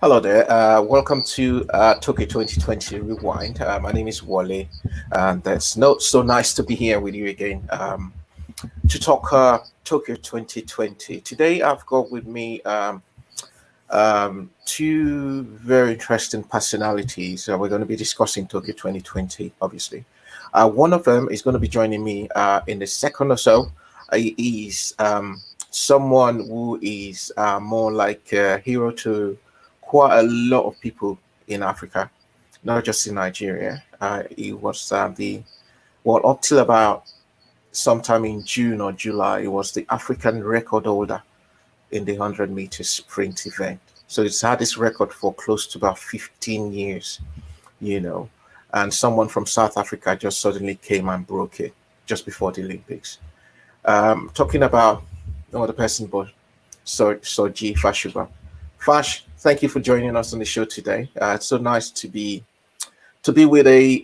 Hello there. Welcome to Tokyo 2020 Rewind. My name is Wale, and it's so nice to be here with you again to talk Tokyo 2020. Today, I've got with me two very interesting personalities. We're going to be discussing Tokyo 2020, obviously. One of them is going to be joining me in the second or so. He is someone who is more like a hero to quite a lot of people in Africa, not just in Nigeria. He was up till about sometime in June or July, he was the African record holder in the 100-meter sprint event. So it's had this record for close to about 15 years, you know. And someone from South Africa just suddenly came and broke it just before the Olympics. Talking about no other person but Soji Fashuba. Fash, thank you for joining us on the show today. It's so nice to be with a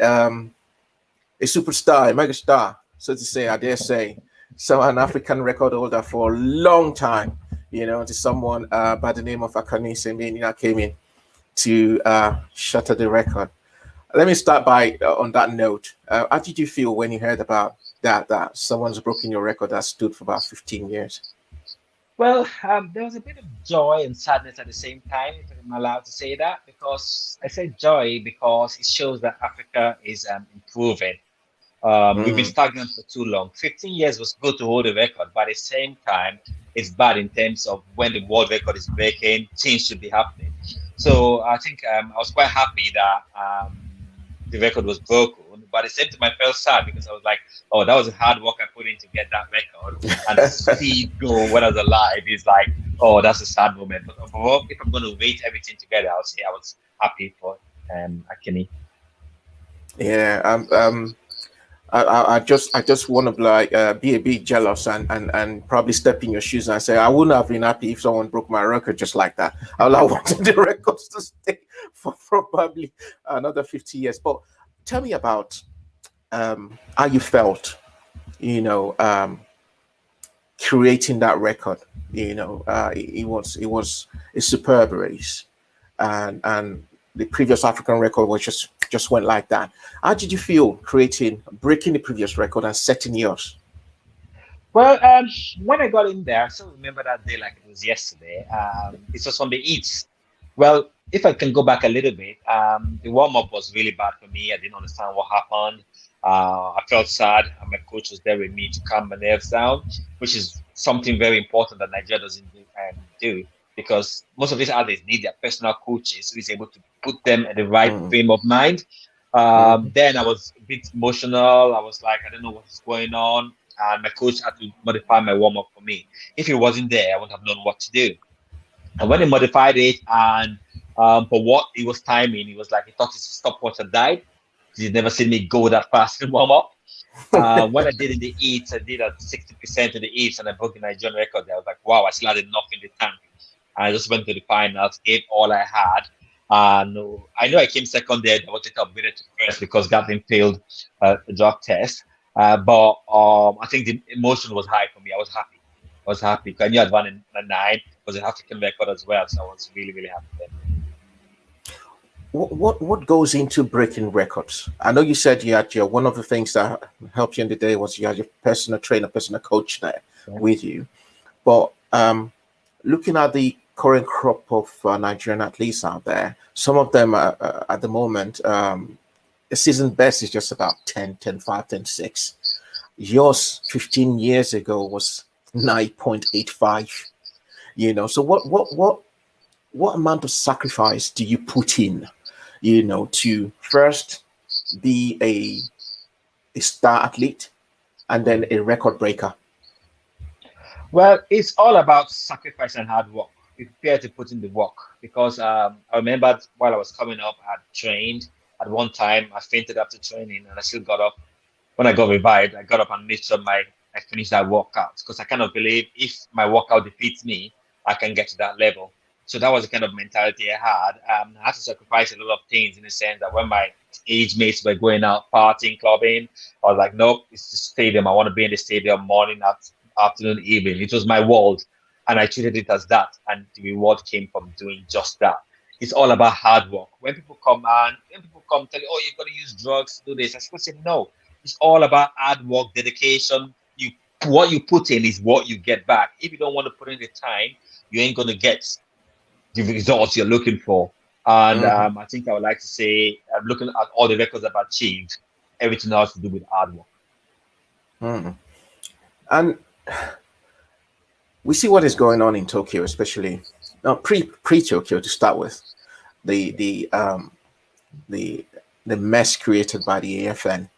superstar, a mega star, so to say, I dare say. So an African record holder for a long time, to someone by the name of Akani Semenya came in to shatter the record. Let me start by on that note. How did you feel when you heard about that someone's broken your record that stood for about 15 years? Well, there was a bit of joy and sadness at the same time, if I'm allowed to say that, because I say joy because it shows that Africa is improving. We've been Mm, stagnant for too long. 15 years was good to hold a record, but at the same time, it's bad in terms of when the world record is breaking, things should be happening. So I think I was quite happy that the record was broken, but at the same time, I felt sad because I was like, oh, that was the hard work I put in to get that record, and to see it go when I was alive is like, oh, that's a sad moment. But overall, if I'm going to rate everything together, I'll say I was happy for Akini. yeah, I just want to like be a bit jealous and probably step in your shoes and say I wouldn't have been happy if someone broke my record just like that. I would have wanted the records to stay for probably another 50 years. But tell me about how you felt, you know, um, creating that record. It was a superb race, and the previous African record was just went like that. How did you feel breaking the previous record and setting yours? Well, when I got in there, I still remember that day like it was yesterday. It was on the Eats. Well, if I can go back a little bit, the warm up was really bad for me. I didn't understand what happened. I felt sad, and my coach was there with me to calm my nerves down, which is something very important that Nigeria doesn't do because most of these athletes need their personal coaches who is able to put them in the right Mm, frame of mind. mhm. Then I was a bit emotional. I was like, I don't know what's going on, and my coach had to modify my warm up for me. If he wasn't there, I wouldn't have known what to do. And when he modified it, and for what he was timing, he was like, he thought his stopwatch had died. He'd never seen me go that fast in warm up. When I did in the eats, I did at 60% in the eats, and I broke the Nigerian record. I was like, wow, I still had enough in the tank. I just went to the finals, gave all I had. And I know I came second there. I was upgraded to first because Gatlin failed the drug test. But I think the emotion was high for me. I was happy. I was happy because I knew I'd won in a nine. It was an African record as well. So I was really, really happy then. What goes into breaking records? I know you said you had your one of the things that helped you in the day was you had your personal trainer, personal coach there Yeah. with you. But looking at the current crop of Nigerian athletes out there, some of them at the moment, the season best is just about 10, 10, 5, 10, 6. Yours 15 years ago was 9.85. So what amount of sacrifice do you put in, to first be a star athlete and then a record breaker? Well, it's all about sacrifice and hard work. Be prepared to put in the work because I remember while I was coming up, I trained. At one time, I fainted after training, and I still got up. When I got revived, I got up and made sure I finished that workout because I kind of believe if my workout defeats me, I can get to that level. So that was the kind of mentality I had. I had to sacrifice a lot of things in the sense that when my age mates were going out partying, clubbing, I was like, nope, it's the stadium. I want to be in the stadium morning, afternoon, evening. It was my world, and I treated it as that, and the reward came from doing just that. It's all about hard work. When people come tell you, oh, you're gonna use drugs to do this, I still say no. It's all about hard work, dedication. What you put in is what you get back. If you don't want to put in the time, you ain't gonna get the results you're looking for. And I think I would like to say, looking at all the records I've achieved, everything else to do with hard work. And we see what is going on in Tokyo, especially now pre Tokyo to start with. The mess created by the AFN.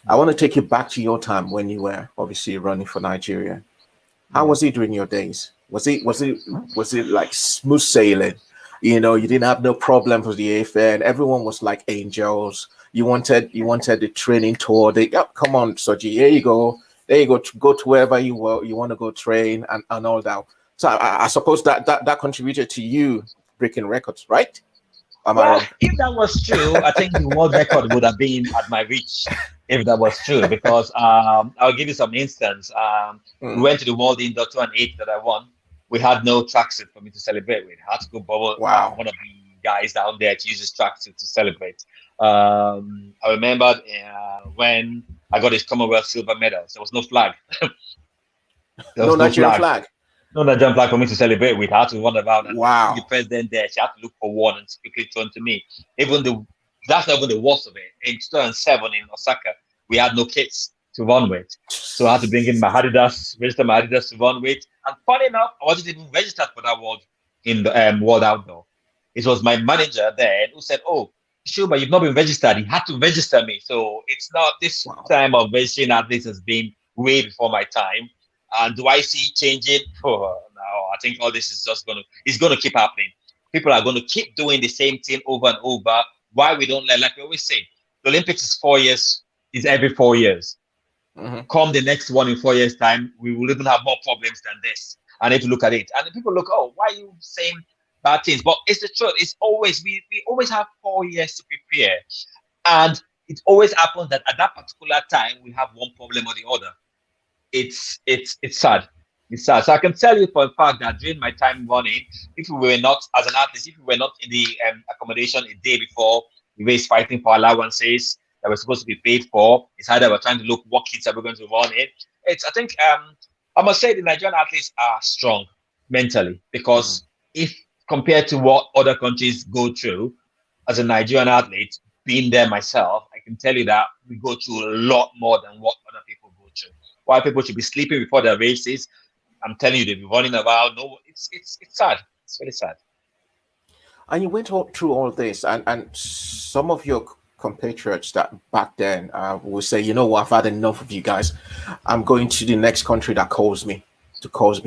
I want to take you back to your time when you were obviously running for Nigeria. How was it during your days? Was it like smooth sailing? You know, you didn't have no problems with the AFN. Everyone was like angels. You wanted the training tour. Come on, Soji, here you go. There you go. Go to wherever you want to go train and all that. So I suppose that contributed to you breaking records, right? Am I wrong? If that was true, I think the world record would have been at my reach if that was true. Because I'll give you some instance. We went to the World Indoor 2008 that I won. We had no tracksuit for me to celebrate with. I had to go borrow one of the guys down there to use his tracksuit to celebrate. I remember when I got his Commonwealth silver medal. There was no flag. There was no Nigerian flag. No Nigerian flag for me to celebrate with. I had to run around and the president there. She had to look for one and quickly turn to me. That's not even the worst of it. In 2007 in Osaka, we had no kits to run with. So I had to bring in register my Adidas to run with. And funny enough, I wasn't even registered for that World Outdoor. It was my manager there who said, "Oh, Shuba, you've not been registered." He had to register me. So it's not this time of registering athletes has been way before my time. And do I see changing? Oh, no, I think all this is just going to keep happening. People are going to keep doing the same thing over and over. Why we don't like we always say, the Olympics is 4 years, is every 4 years. Come the next one in 4 years' time, we will even have more problems than this. And if you look at it, and people look, oh, why are you saying bad things? But it's the truth. It's always, we always have 4 years to prepare. And it always happens that at that particular time, we have one problem or the other. It's sad. It's sad. So I can tell you for a fact that during my time running, if we were not, as an artist, if we were not in the accommodation a day before, we were fighting for allowances that were supposed to be paid for. It's either we're trying to look what kids are we going to run in. I think I must say the Nigerian athletes are strong mentally because if compared to what other countries go through, as a Nigerian athlete, being there myself, I can tell you that we go through a lot more than what other people go through. Why people should be sleeping before their races, I'm telling you, they'll be running around. No, it's sad. It's very sad. And you went through all this, and some of your compatriots that back then will say, you know what, I've had enough of you guys. I'm going to the next country that calls me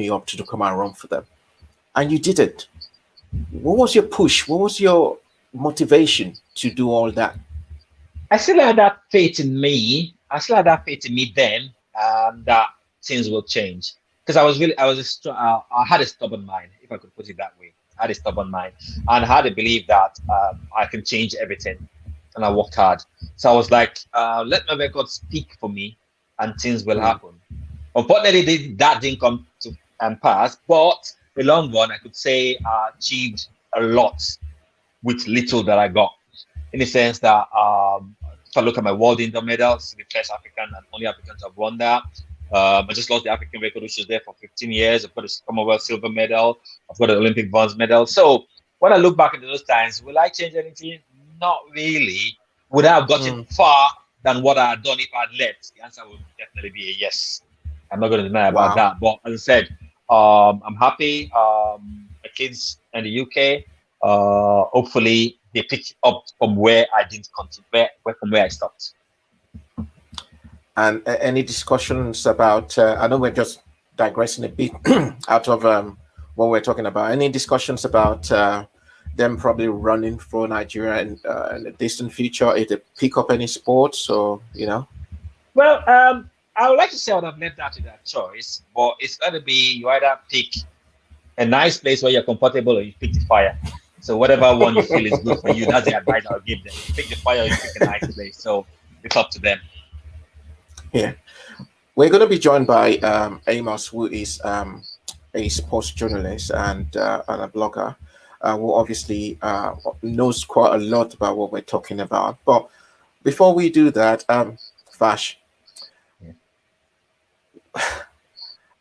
up to come and run for them. And you did it. What was your push? What was your motivation to do all that? I still had that faith in me. Then that things will change. Because I had a stubborn mind, if I could put it that way. I had a stubborn mind and I had a belief that I can change everything. And I worked hard. So I was like, let my record speak for me and things will happen. Unfortunately, that didn't come to pass. But the long run, I could say I achieved a lot with little that I got. In the sense that if I look at my world indoor medals, the first African and only African to have won that. I just lost the African record, which was there for 15 years. I've got a Commonwealth silver medal. I've got an Olympic bronze medal. So when I look back into those times, will I change anything? Not really. Would I have gotten far than what I had done if I had left? The answer would definitely be a yes. I'm not going to deny about that. But as I said, I'm happy. My kids in the UK, hopefully they pick up from where I didn't continue, from where I stopped. And any discussions about, I know we're just digressing a bit out of what we're talking about. Any discussions about them probably running for Nigeria in the distant future if they pick up any sports or, you know? Well, I would like to say I would have left that to their choice, but it's going to be you either pick a nice place where you're comfortable or you pick the fire. So whatever one you feel is good for you, that's the advice I'll give them. You pick the fire or you pick a nice place. So it's up to them. Yeah, we're going to be joined by Amos, who is a sports journalist and a blogger. who obviously knows quite a lot about what we're talking about. But before we do that, Vash, Yeah.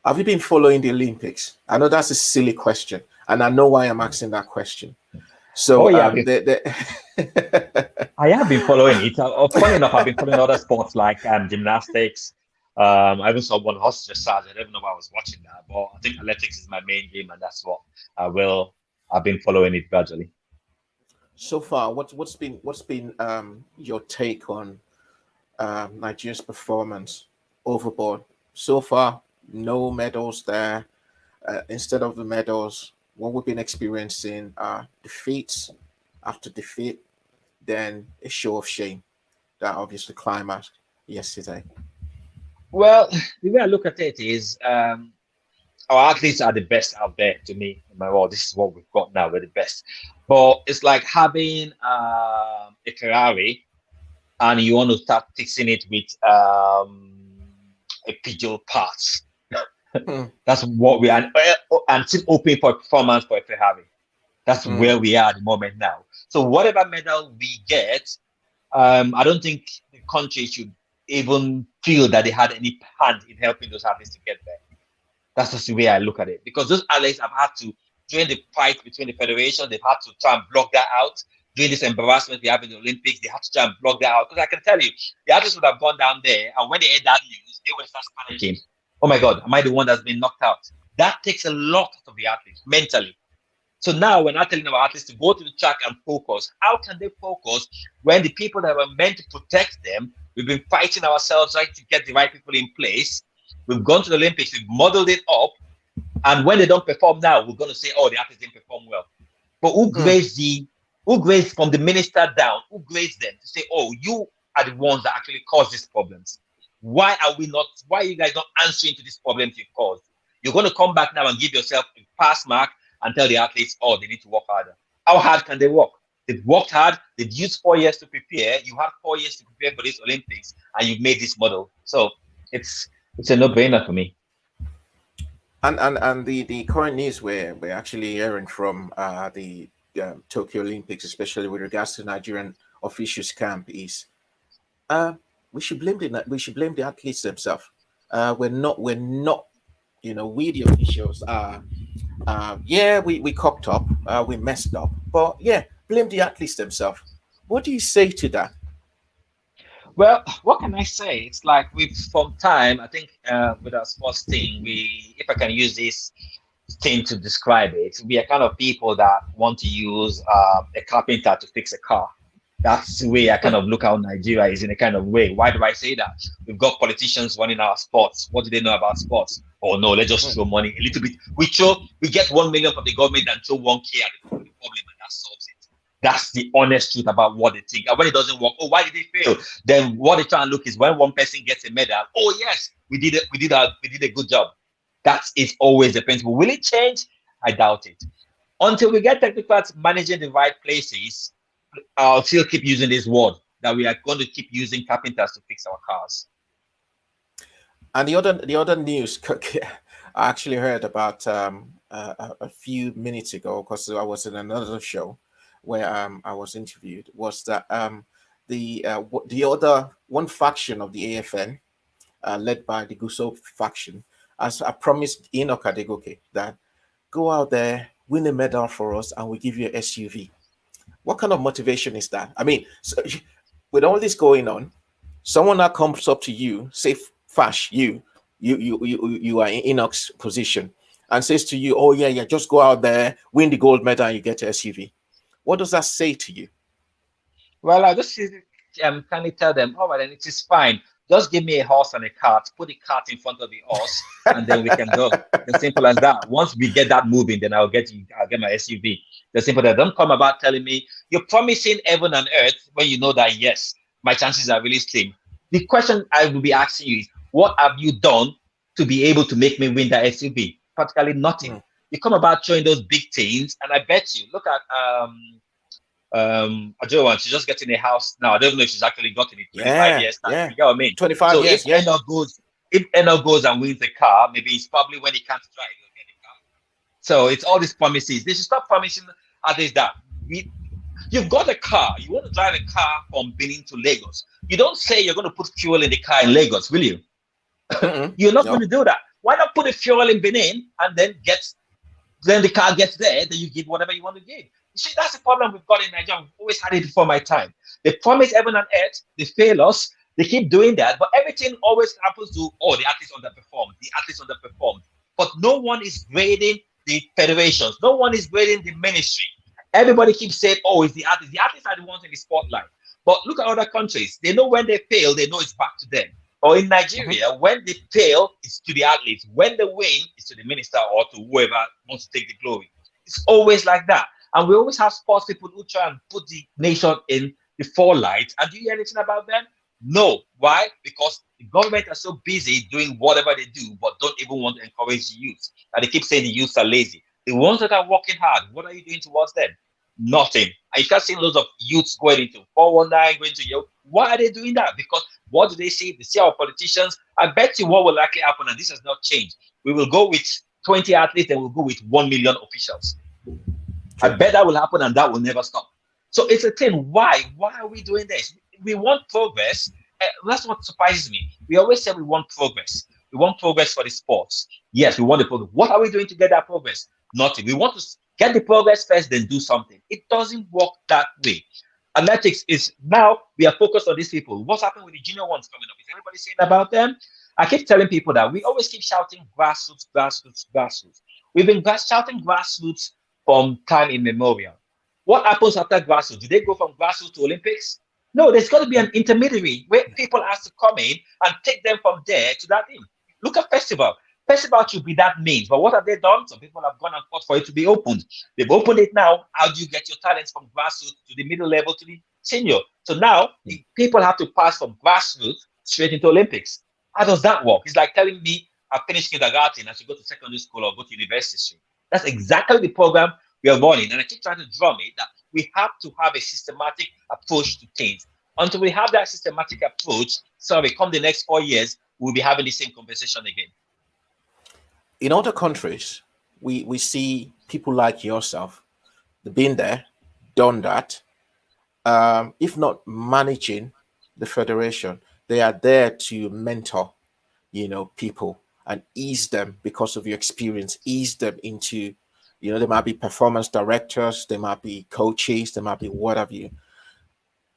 have you been following the Olympics? I know that's a silly question, and I know why I'm asking that question. Oh So, yeah, I have been following it. Funny enough, I've been following other sports like gymnastics. I even saw one horse dressage. I don't know why I was watching that, but I think athletics is my main game, and that's what I've been following it gradually. so far, what's been your take on Nigeria's performance overboard? So far, no medals there. Instead of the medals, what we've been experiencing are defeats after defeat, then a show of shame that obviously climaxed yesterday. Well, the way I look at it is, our athletes are the best out there to me. In my world, this is what we've got now. We're the best, but it's like having a Ferrari and you want to start fixing it with a Peugeot parts. That's what we are, and still hoping for a performance for a Ferrari. That's where we are at the moment now. So whatever medal we get, I don't think the country should even feel that they had any hand in helping those athletes to get there. That's just the way I look at it. Because those athletes have had to, during the fight between the federation, they've had to try and block that out. During this embarrassment we have in the Olympics, they had to try and block that out. Because I can tell you, the athletes would have gone down there, and when they heard that news, they would start panicking. Oh my God, am I the one that's been knocked out? That takes a lot of the athletes mentally. So now we're not telling our athletes to go to the track and focus. How can they focus when the people that were meant to protect them, we've been fighting ourselves right to get the right people in place. We've gone to the Olympics, we've modeled it up, and when they don't perform now, we're going to say, oh, the athletes didn't perform well. But who grades from the minister down, who grades them to say, oh, you are the ones that actually caused these problems? Why are you guys not answering to these problems you've caused? You're going to come back now and give yourself a pass mark and tell the athletes, oh, they need to work harder. How hard can they work? They've worked hard. They've used 4 years to prepare. You have 4 years to prepare for this Olympics, and you've made this model. So it's a no-brainer for me. And the current news we're actually hearing from the Tokyo Olympics, especially with regards to Nigerian officials camp, is we should blame the athletes themselves. We're not, we the officials are. Yeah, we cocked up, we messed up, but yeah, blame the athletes themselves. What do you say to that? Well, what can I say? It's like from time, I think with our sports team, if I can use this thing to describe it, we are kind of people that want to use a carpenter to fix a car. That's the way I kind of look at Nigeria is in a kind of way. Why do I say that? We've got politicians running our sports. What do they know about sports? Oh no, let's just throw money a little bit. We get 1 million from the government and throw 1K at the problem, and that solves it. That's the honest truth about what they think. And when it doesn't work, oh, why did they fail? Then what they try and look is when one person gets a medal, oh yes, we did a good job. That is always the principle. Will it change? I doubt it. Until we get technocrats managing the right places, I'll still keep using this word that we are going to keep using carpenters to fix our cars. And the other news I actually heard about a few minutes ago, because I was in another show where I was interviewed, was that the other one faction of the AFN, led by the Guso faction, as I promised Enoch Adegoke, that go out there, win a medal for us, and we give you an SUV. What kind of motivation is that? I mean, so, with all this going on, someone that comes up to you, say, Fash, you are in Enoch's position, and says to you, "Oh yeah, just go out there, win the gold medal, and you get an SUV." What does that say to you? Well, I just kindly tell them, all right, then it is fine. Just give me a horse and a cart, put the cart in front of the horse, and then we can go. As simple as that. Once we get that moving, then I'll get my SUV. The simple that. Don't come about telling me you're promising heaven and earth when you know that yes, my chances are really slim. The question I will be asking you is, what have you done to be able to make me win that SUV? Practically nothing. You come about showing those big things, and I bet you, look at Ajowan, she's just getting a house now. I don't know if she's actually gotten it 25 years time. You know what I mean? 25 so years. If Enoch goes and wins the car, maybe it's probably when he can't drive, he'll get the car. So it's all these promises. They should stop promising. athletes that you've got a car, you want to drive a car from Benin to Lagos. You don't say you're going to put fuel in the car in Lagos, will you? You're not going No. to do that. Why not put the fuel in Benin and then the car gets there, then you give whatever you want to give. You see, that's the problem we've got in Nigeria. We've always had it before my time. They promise heaven and earth, they fail us, they keep doing that, but everything always happens to, the athletes underperformed, the athletes underperformed. But no one is grading the federations, no one is grading the ministry. Everybody keeps saying, it's the athletes. The athletes are the ones in the spotlight. But look at other countries. They know when they fail, they know it's back to them. Or in Nigeria, when they fail, it's to the athletes. When they win, it's to the minister or to whoever wants to take the glory. It's always like that. And we always have sports people who try and put the nation in the forelight. And do you hear anything about them? No. Why? Because the government are so busy doing whatever they do, but don't even want to encourage the youth. And they keep saying the youth are lazy. The ones that are working hard, what are you doing towards them? Nothing. And you start seeing loads of youths going into 419, going to Yale. Why are they doing that? Because what do they see? They see our politicians. I bet you what will likely happen, and this has not changed. We will go with 20 athletes and we'll go with 1 million officials. Sure. I bet that will happen and that will never stop. So it's a thing. Why? Why are we doing this? We want progress. That's what surprises me. We always say we want progress. We want progress for the sports. Yes, we want the progress. What are we doing to get that progress? Nothing. We want to get the progress first, then do something. It doesn't work that way. Athletics is now we are focused on these people. What's happening with the junior ones coming up? Is anybody saying about them? I keep telling people that we always keep shouting grassroots, grassroots, grassroots. We've been shouting grassroots from time immemorial. What happens after grassroots? Do they go from grassroots to Olympics? No, there's got to be an intermediary where people have to come in and take them from there to that thing. Look at festival. Festival should be that means, but what have they done? Some people have gone and fought for it to be opened. They've opened it now. How do you get your talents from grassroots to the middle level to the senior? So now people have to pass from grassroots straight into Olympics. How does that work? It's like telling me I finished kindergarten, I should go to secondary school or go to university. That's exactly the program we are running. And I keep trying to drum it that we have to have a systematic approach to things. Until we have that systematic approach, come the next 4 years, we'll be having the same conversation again. In other countries, we see people like yourself, been there, done that. If not managing the federation, they are there to mentor, people and ease them because of your experience, ease them into, they might be performance directors, they might be coaches, they might be what have you.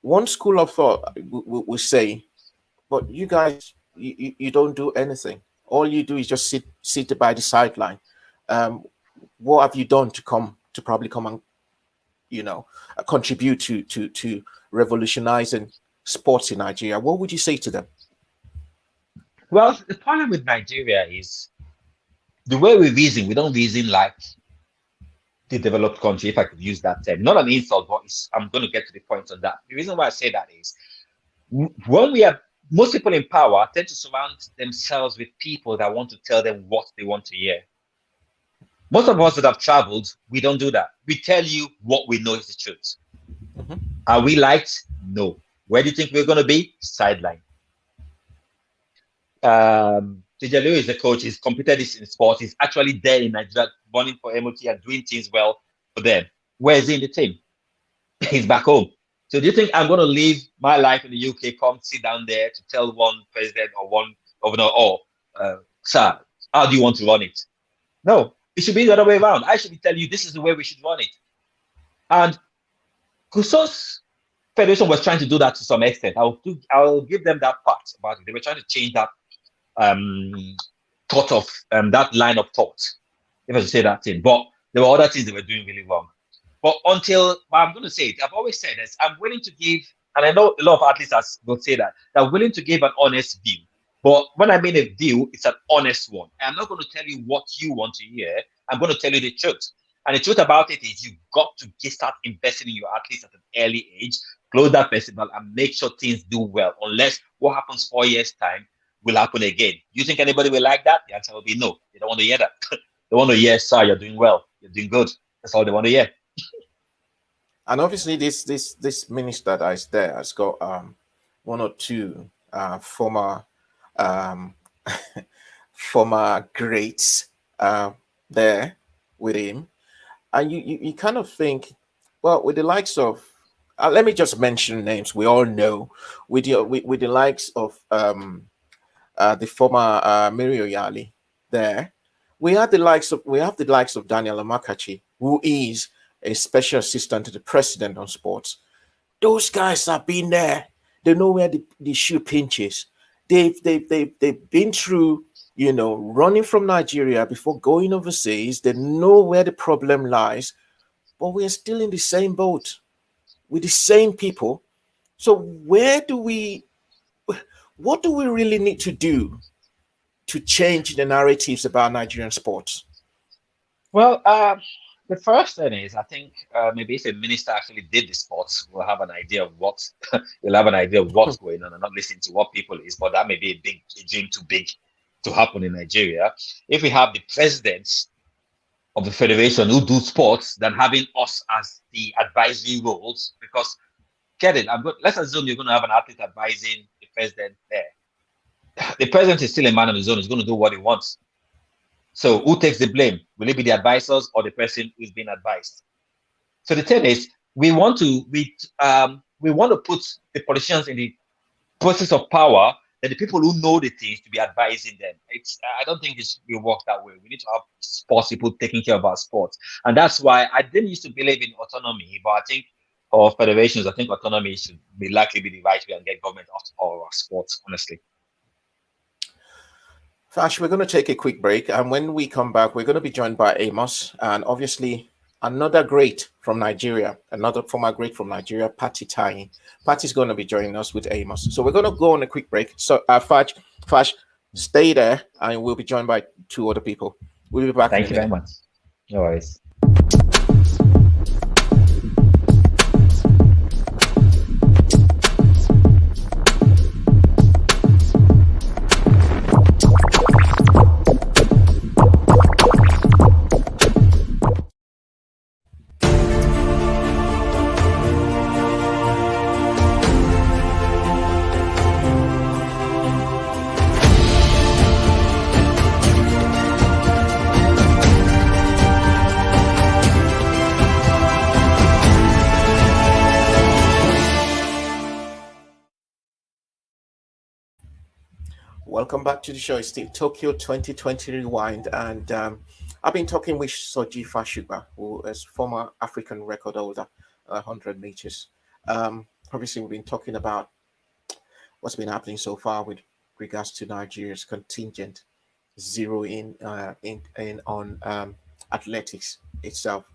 One school of thought will say, but you guys, you don't do anything. All you do is just sit by the sideline. What have you done to probably come and contribute to revolutionizing sports in Nigeria? What would you say to them? Well, the problem with Nigeria is the way we reason. We don't reason like the developed country, if I could use that term. Not an insult, but I'm going to get to the point on that. The reason why I say that is when we have most people in power tend to surround themselves with people that want to tell them what they want to hear. Most of us that have traveled, we don't do that. We tell you what we know is the truth. Mm-hmm. Are we liked? No. Where do you think we're going to be? Sideline. Tijalu is the coach. He's competed this in sports. He's actually there in Nigeria, running for MOT and doing things well for them. Where is he in the team? He's back home. So do you think I'm going to leave my life in the UK, come sit down there to tell one president or one governor, sir, how do you want to run it? No, it should be the other way around. I should be telling you this is the way we should run it. And Kuso's federation was trying to do that to some extent. I'll give them that part about it. They were trying to change that thought of that line of thought, if I should say that thing. But there were other things they were doing really wrong. But I'm going to say it, I've always said this, I'm willing to give, and I know a lot of athletes will say that, they're willing to give an honest view. But when I mean a view, it's an honest one. I'm not going to tell you what you want to hear. I'm going to tell you the truth. And the truth about it is you've got to start investing in your athletes at an early age, close that festival, and make sure things do well. Unless what happens 4 years' time will happen again. Do you think anybody will like that? The answer will be no. They don't want to hear that. They want to hear, sir, you're doing well. You're doing good. That's all they want to hear. And obviously, this minister that is there has got one or two former former greats there with him. And you kind of think, well, with the likes of, let me just mention names we all know, with the likes of the former Marie-Josee there, we have the likes of Daniel Amakachi, who is a special assistant to the president on sports. Those guys have been there. They know where the shoe pinches. They've been through, running from Nigeria before going overseas. They know where the problem lies, but we're still in the same boat with the same people. So what do we really need to do to change the narratives about Nigerian sports? Well, the first thing is, I think maybe if a minister actually did the sports, we'll have an idea of what we'll have an idea of what's going on and not listen to what people is. But that may be a dream too big to happen in Nigeria. If we have the presidents of the federation who do sports, than having us as the advisory roles, because get it, let's assume you're going to have an athlete advising the president there. The president is still a man of his own. He's going to do what he wants. So who takes the blame? Will it be the advisors or the person who's being advised? So the thing is, we want to put the politicians in the process of power, and the people who know the things to be advising them. I don't think it will work that way. We need to have sports people taking care of our sports, and that's why I didn't used to believe in autonomy, but I think or federations, I think autonomy should likely be the right way and get government out of all our sports. Honestly. Fash, we're going to take a quick break. And when we come back, we're going to be joined by Amos and obviously another great from Nigeria, another former great from Nigeria, Patty Tai. Patty's going to be joining us with Amos. So we're going to go on a quick break. So, Fash, stay there and we'll be joined by two other people. We'll be back. Thank you very much. No worries. Welcome back to the show. It's Steve Tokyo 2020 Rewind, and I've been talking with Soji Fashuba, who is former African record holder, 100 meters. Obviously, we've been talking about what's been happening so far with regards to Nigeria's contingent zero in on athletics itself.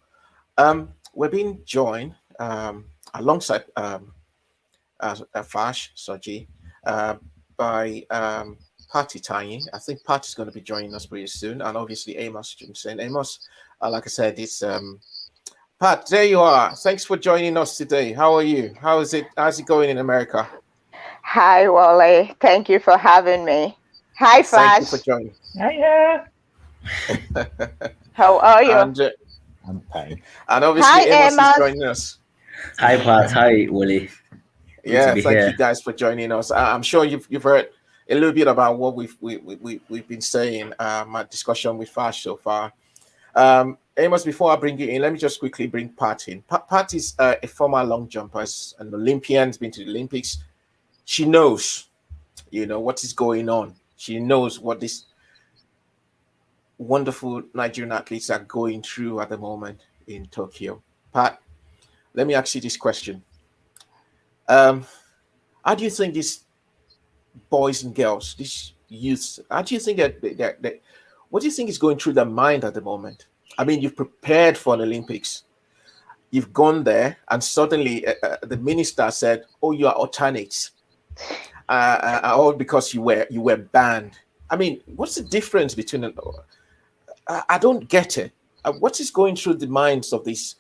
We're being joined alongside Fash Soji by Patty Tai. I think Patty's going to be joining us pretty soon, and obviously Amos Johnson. Amos, like I said, it's Pat. There you are. Thanks for joining us today. How are you? How's it going in America? Hi, Wally. Thank you for having me. Hi, Flash. Thank you for joining. Hiya. How are you? I'm fine. And obviously Amos is joining us. Hi, Pat. Hi, Wally. Yeah, thank you guys for joining us. I'm sure you've heard a little bit about what we've been saying. My discussion with Fash so far. Amos, before I bring you in, let me just quickly bring Pat in. Pat is a former long jumper, an Olympian, has been to the Olympics. She knows, what is going on. She knows what these wonderful Nigerian athletes are going through at the moment in Tokyo. Pat, let me ask you this question. How do you think these boys and girls, these youths, how do you think that what do you think is going through their mind at the moment? I mean, you've prepared for an Olympics. You've gone there, and suddenly the minister said, "Oh, you are alternates," all because you were banned. I mean, what's the difference between? I don't get it. What is going through the minds of these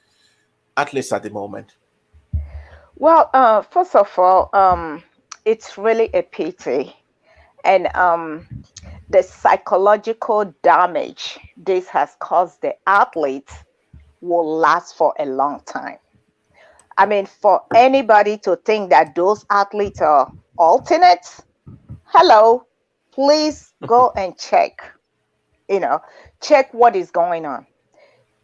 athletes at the moment? Well, first of all, it's really a pity, and the psychological damage this has caused the athletes will last for a long time. I mean, for anybody to think that those athletes are alternates, hello, please go and check what is going on.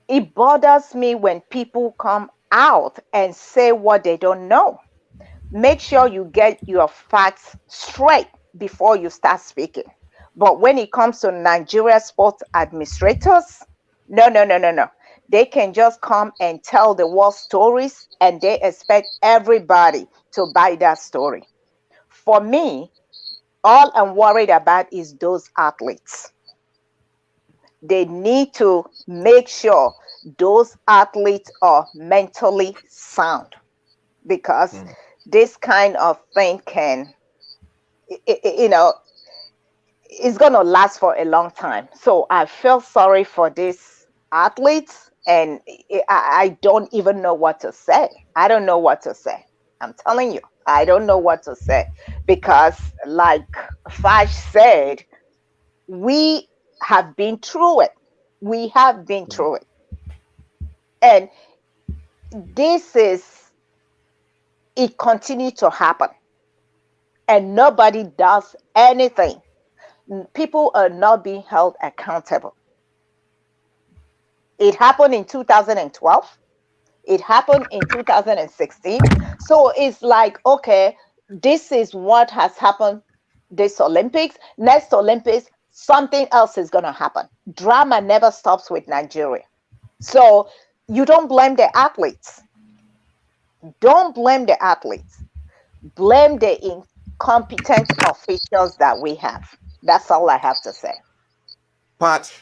It bothers me when people come out and say what they don't know. Make sure you get your facts straight before you start speaking. But when it comes to Nigeria sports administrators, no, no, no, no, no. They can just come and tell the world stories and they expect everybody to buy that story. For me, all I'm worried about is those athletes. They need to make sure those athletes are mentally sound because this kind of thing can, you know, it's going to last for a long time. So I feel sorry for these athletes and I don't even know what to say. I don't know what to say. I'm telling you, I don't know what to say because, like Fash said, we have been through it. We have been through it. And this is, it continues to happen. And nobody does anything. People are not being held accountable. It happened in 2012. It happened in 2016. So it's like, okay, this is what has happened this Olympics. Next Olympics, something else is going to happen. Drama never stops with Nigeria. So you don't blame the athletes. Don't blame the athletes. Blame the incompetent officials that we have. That's all I have to say. Pat,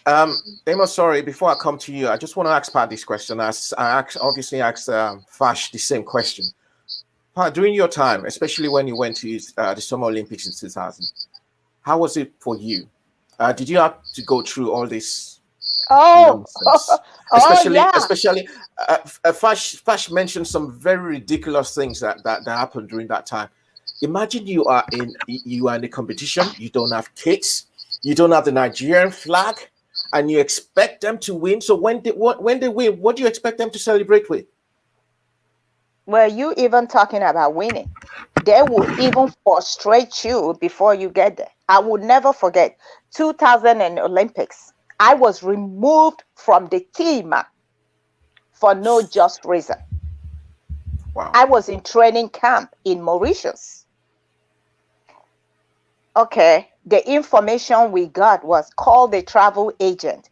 Amos, sorry, before I come to you, I just want to ask Pat this question. Obviously asked Fash the same question. Pat, during your time, especially when you went to the Summer Olympics in 2000, how was it for you? Did you have to go through all this nonsense? Especially, Fash mentioned some very ridiculous things that happened during that time. Imagine you are in the competition, you don't have kits, you don't have the Nigerian flag, and you expect them to win. So when they win, what do you expect them to celebrate with? Were you even talking about winning? They will even frustrate you before you get there. I would never forget 2000 Olympics. I was removed from the team for no just reason. Wow. I was in training camp in Mauritius. Okay, the information we got was call the travel agent,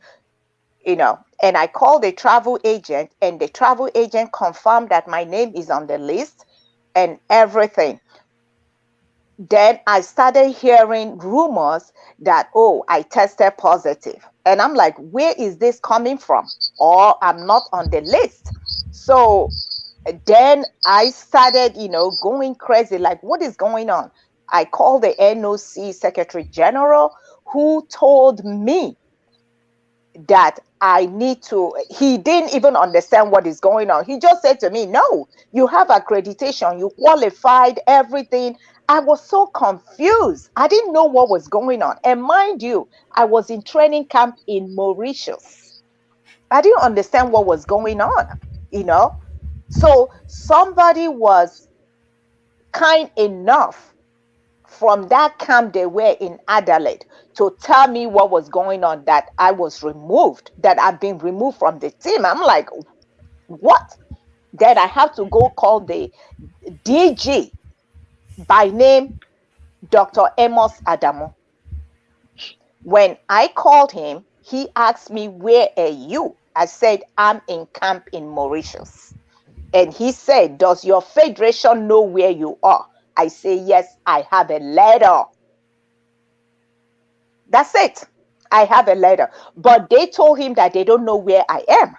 and I called the travel agent and the travel agent confirmed that my name is on the list and everything. Then I started hearing rumors that, oh, I tested positive. And I'm like, where is this coming from? Or I'm not on the list. So then I started, going crazy, like, what is going on? I called the NOC Secretary General, who told me that he didn't even understand what is going on. He just said to me, no, you have accreditation, you qualified, everything. I was so confused. I didn't know what was going on. And mind you, I was in training camp in Mauritius. I didn't understand what was going on, So somebody was kind enough from that camp they were in Adelaide to tell me what was going on, that I was removed, that I've been removed from the team. I'm like, what? Then I have to go call the DG, by name Dr. Amos Adamo. When I called him, he asked me, where are you? I said, I'm in camp in Mauritius. And he said, does your federation know where you are? I say, yes, I have a letter. That's it. I have a letter. But they told him that they don't know where I am.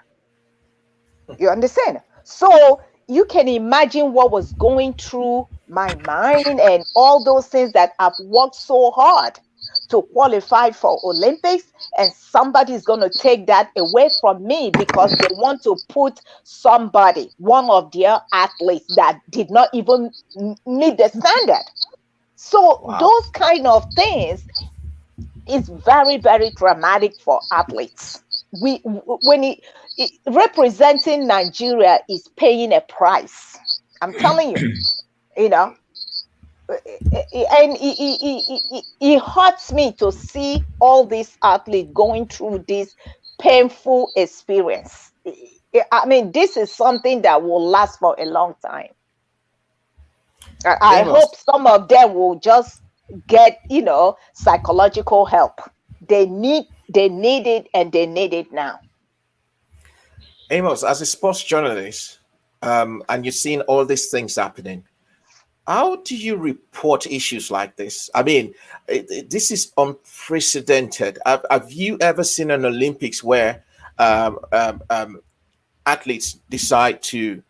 You understand? So you can imagine what was going through my mind and all those things that I've worked so hard to qualify for Olympics, and somebody is going to take that away from me because they want to put somebody, one of their athletes that did not even meet the standard. So those kind of things is very, very dramatic for athletes. Representing Nigeria is paying a price. I'm telling you, and it hurts me to see all these athletes going through this painful experience. I mean, this is something that will last for a long time. I hope Amos, some of them will just get, psychological help. They need it, and they need it now. Amos, as a sports journalist, and you've seen all these things happening, how do you report issues like this? I mean, this is unprecedented. Have you ever seen an Olympics where um, um, um, athletes decide to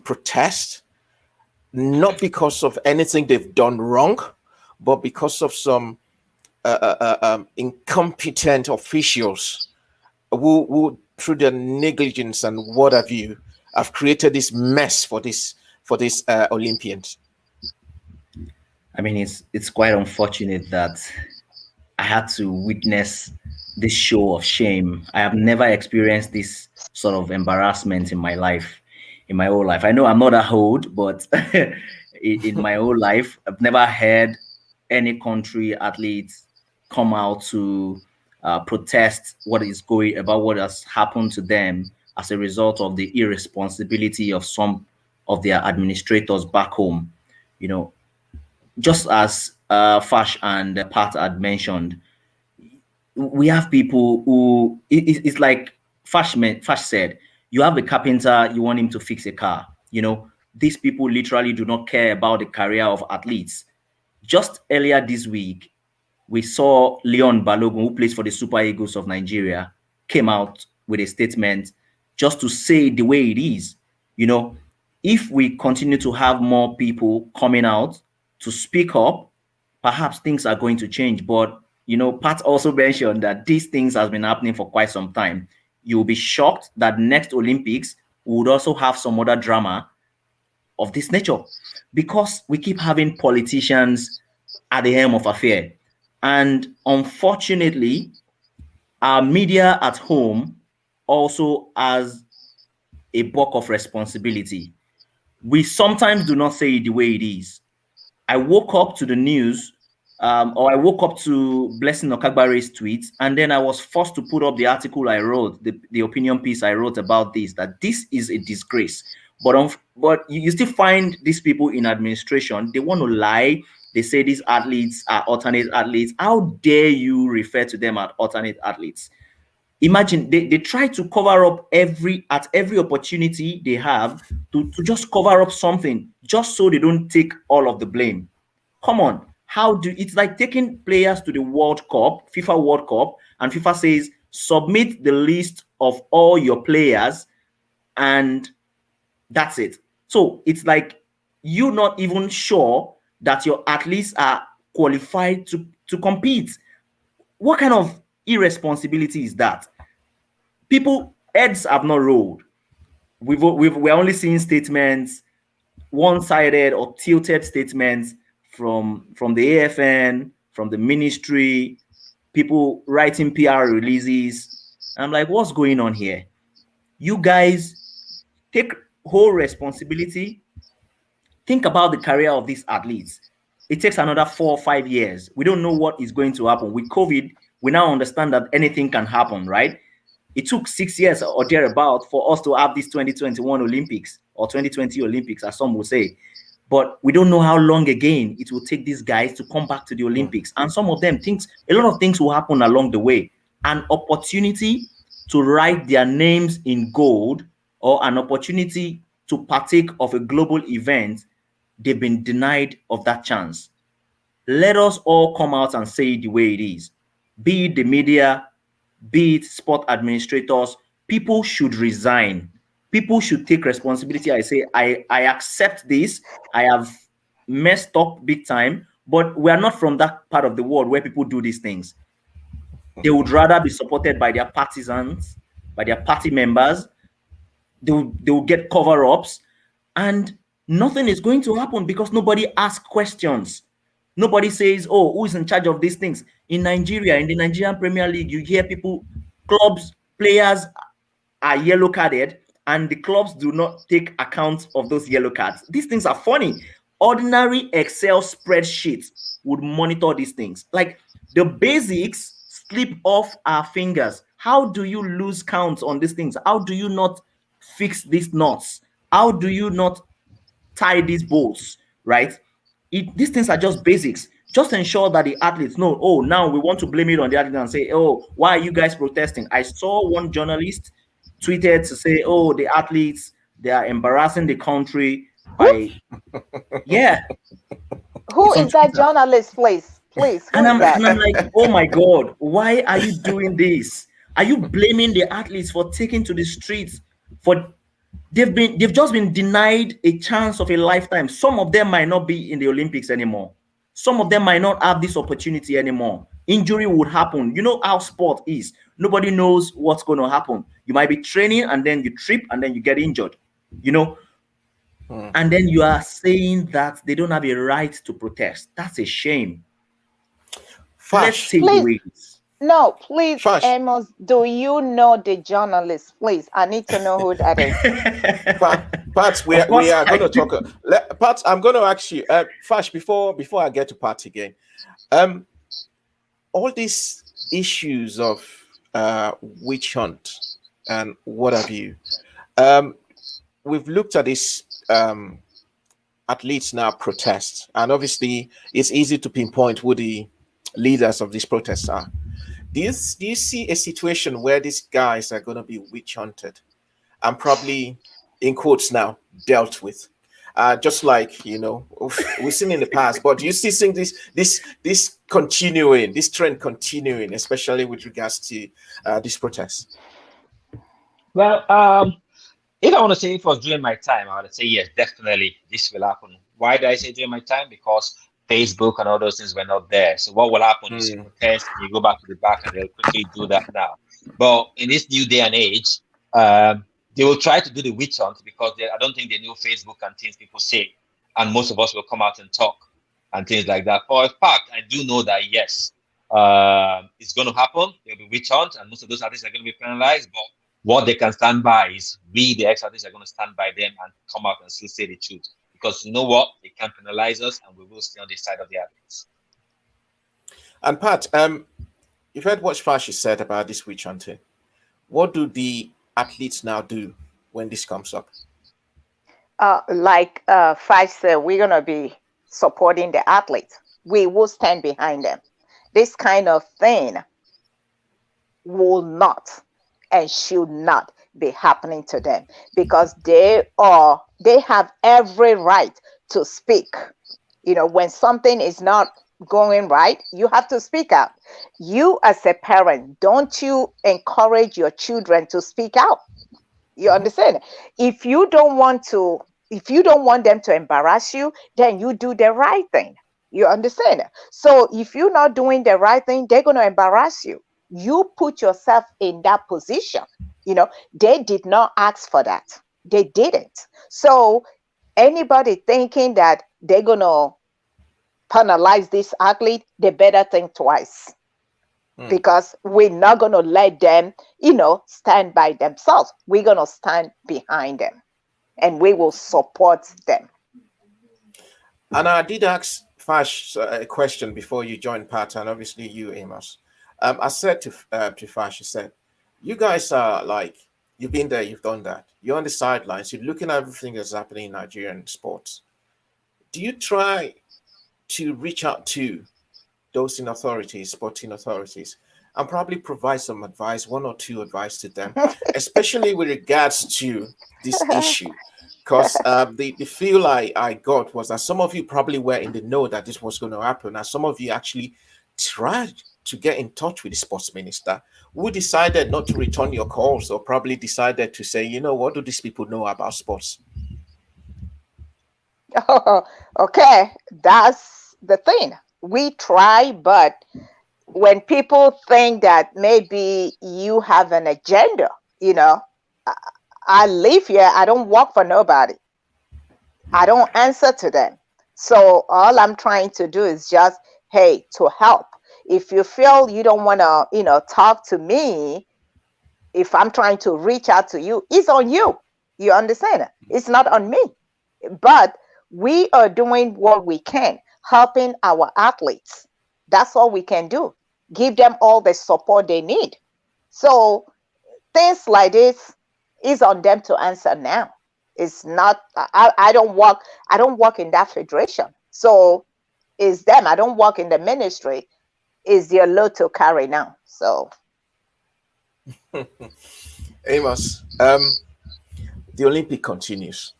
protest, not because of anything they've done wrong, but because of some incompetent officials who, through their negligence and what have you, have created this mess for this Olympians? I mean, it's quite unfortunate that I had to witness this show of shame. I have never experienced this sort of embarrassment in my life, in my whole life. I know I'm not that old, but in my whole life, I've never heard any country athletes come out to protest what is going about what has happened to them as a result of the irresponsibility of some of their administrators back home. You know, just as Fash and Pat had mentioned, we have people who it's like Fash said, you have a carpenter, you want him to fix a car. These people literally do not care about the career of athletes. Just earlier this week, we saw Leon Balogun, who plays for the Super Eagles of Nigeria, came out with a statement just to say the way it is. If we continue to have more people coming out to speak up, perhaps things are going to change. But Pat also mentioned that these things has been happening for quite some time. You'll be shocked that next Olympics would also have some other drama of this nature, because we keep having politicians at the helm of affair. And unfortunately, our media at home also has a buck of responsibility. We sometimes do not say it the way it is. I woke up to the news, or I woke up to Blessing Okagbare's tweets, and then I was forced to put up the article I wrote, the opinion piece I wrote about this, that this is a disgrace. But you still find these people in administration, they want to lie. They say these athletes are alternate athletes. How dare you refer to them as alternate athletes? Imagine they try to cover up at every opportunity they have to just cover up something, just so they don't take all of the blame. Come on. It's like taking players to the World Cup, FIFA World Cup, and FIFA says, submit the list of all your players, and that's it. So it's like you're not even sure that your athletes are qualified to compete. What kind of irresponsibility is that? People, heads have not rolled. We're only seeing statements, one-sided or tilted statements from the AFN, from the ministry, people writing PR releases. I'm like, what's going on here? You guys take whole responsibility. Think about the career of these athletes. It takes another 4 or 5 years. We don't know what is going to happen. With COVID, we now understand that anything can happen, right? It took 6 years or thereabout for us to have this 2021 Olympics, or 2020 Olympics, as some will say. But we don't know how long again it will take these guys to come back to the Olympics. And some of them a lot of things will happen along the way. An opportunity to write their names in gold, or an opportunity to partake of a global event, they've been denied of that chance. Let us all come out and say it the way it is. Be it the media, be it sport administrators, people should resign. People should take responsibility. I say, I accept this. I have messed up big time, but we are not from that part of the world where people do these things. They would rather be supported by their partisans, by their party members. They will get cover-ups, and nothing is going to happen because nobody asks questions. Nobody says, oh, who is in charge of these things? In Nigeria, in the Nigerian Premier League, you hear people, clubs, players are yellow carded, and the clubs do not take account of those yellow cards. These things are funny. Ordinary Excel spreadsheets would monitor these things. Like, the basics slip off our fingers. How do you lose count on these things? How do you not fix these knots? How do you not tie these bolts, right? These things are just basics. Just ensure that the athletes know, oh, now we want to blame it on the athletes and say, oh, why are you guys protesting? I saw one journalist tweeted to say, oh, the athletes, they are embarrassing the country Who by, yeah, who it's on is that Twitter. journalist, please? Please, who And is that? I'm like, oh my God, why are you doing this? Are you blaming the athletes for taking to the streets? For they've just been denied a chance of a lifetime. Some of them might not be in the Olympics anymore. Some of them might not have this opportunity anymore. Injury would happen. You know how sport is. Nobody knows what's going to happen. You might be training and then you trip and then you get injured. You know, and then you are saying that they don't have a right to protest. That's a shame. Let's Fash, take the Please, wings. no, please, Fash, Amos, do you know the journalist? Please, I need to know who that is. Pat, Of we course, are I going to do. talk. Pat, I'm going to ask you, Fash, before I get to Pat again, all these issues of witch hunt and what have you, we've looked at this athletes now protest, and obviously it's easy to pinpoint who the leaders of these protests are. Do you see a situation where these guys are going to be witch hunted and probably, in quotes now, dealt with? Just like we've seen in the past. But do you still think this continuing, this trend continuing, especially with regards to this protest? Well, if I want to say it was during my time, I would say yes, definitely this will happen. Why did I say during my time? Because Facebook and all those things were not there. So what will happen is you protest, you go back to the back, and they'll quickly do that now. But in this new day and age, they will try to do the witch hunt because I don't think they know Facebook and things people say, and most of us will come out and talk and things like that. For a fact, I do know that yes, it's going to happen. There'll be witch hunt, and most of those artists are going to be penalized. But what they can stand by is we, the ex-artists, are going to stand by them and come out and still say the truth. Because you know what? They can't penalize us, and we will stay on the side of the athletes. And Pat, you've heard what Fashi said about this witch hunting. What do the athletes now do when this comes up? Like Five said, we're gonna be supporting the athletes. We will stand behind them. This kind of thing will not and should not be happening to them because they have every right to speak. When something is not going right, you have to speak out. You as a parent, don't you encourage your children to speak out? You understand? If you don't want them to embarrass you, then you do the right thing. You understand? So if you're not doing the right thing, they're going to embarrass you. You put yourself in that position. They did not ask for that. They didn't. So anybody thinking that they're going to penalize this athlete, they better think twice. Because we're not going to let them, stand by themselves. We're going to stand behind them and we will support them. And I did ask Fash a question before you joined Pat, and obviously you, Amos. I said to Fash, I said, you guys are like, you've been there, you've done that. You're on the sidelines, you're looking at everything that's happening in Nigerian sports. Do you try to reach out to those in authorities, sporting authorities, and probably provide some advice, one or two advice to them, especially with regards to this issue? Because the feel I got was that some of you probably were in the know that this was going to happen, and some of you actually tried to get in touch with the sports minister, who decided not to return your calls, or probably decided to say, what do these people know about sports? Okay, that's the thing. We try, but when people think that maybe you have an agenda, I live here, I don't work for nobody. I don't answer to them. So all I'm trying to do is just, hey, to help. If you feel you don't want to, talk to me, if I'm trying to reach out to you, it's on you. You understand? It's not on me. But we are doing what we can, helping our athletes. That's all we can do. Give them all the support they need. So things like this is on them to answer now. It's not. I don't work. I don't work in that federation. So it's them. I don't work in the ministry. Is their load to carry now? So Amos, the Olympic continues.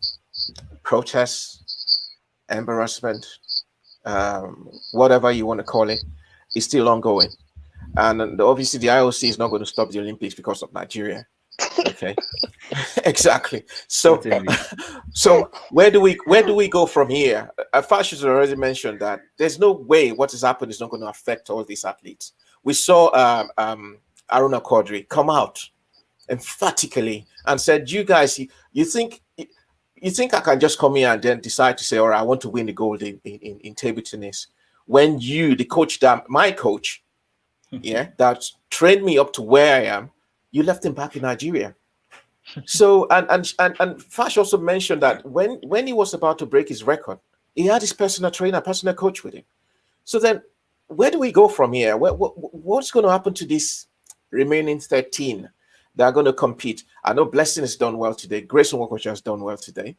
Protests, embarrassment, whatever you want to call it, is still ongoing. And obviously, the IOC is not going to stop the Olympics because of Nigeria. Okay, exactly. So, so where do we go from here? Fash has already mentioned that there's no way what has happened is not going to affect all these athletes. We saw Aruna Quadri come out emphatically and said, "You guys, you think I can just come here and then decide to say, all right, I want to win the gold in table tennis, when you, the coach, that my coach, yeah, that trained me up to where I am, you left him back in Nigeria." So and Fash also mentioned that when he was about to break his record, he had his personal trainer, personal coach with him. So then, where do we go from here? What's going to happen to these remaining 13 that are going to compete? I know Blessing has done well today. Grace Nwoko has done well today.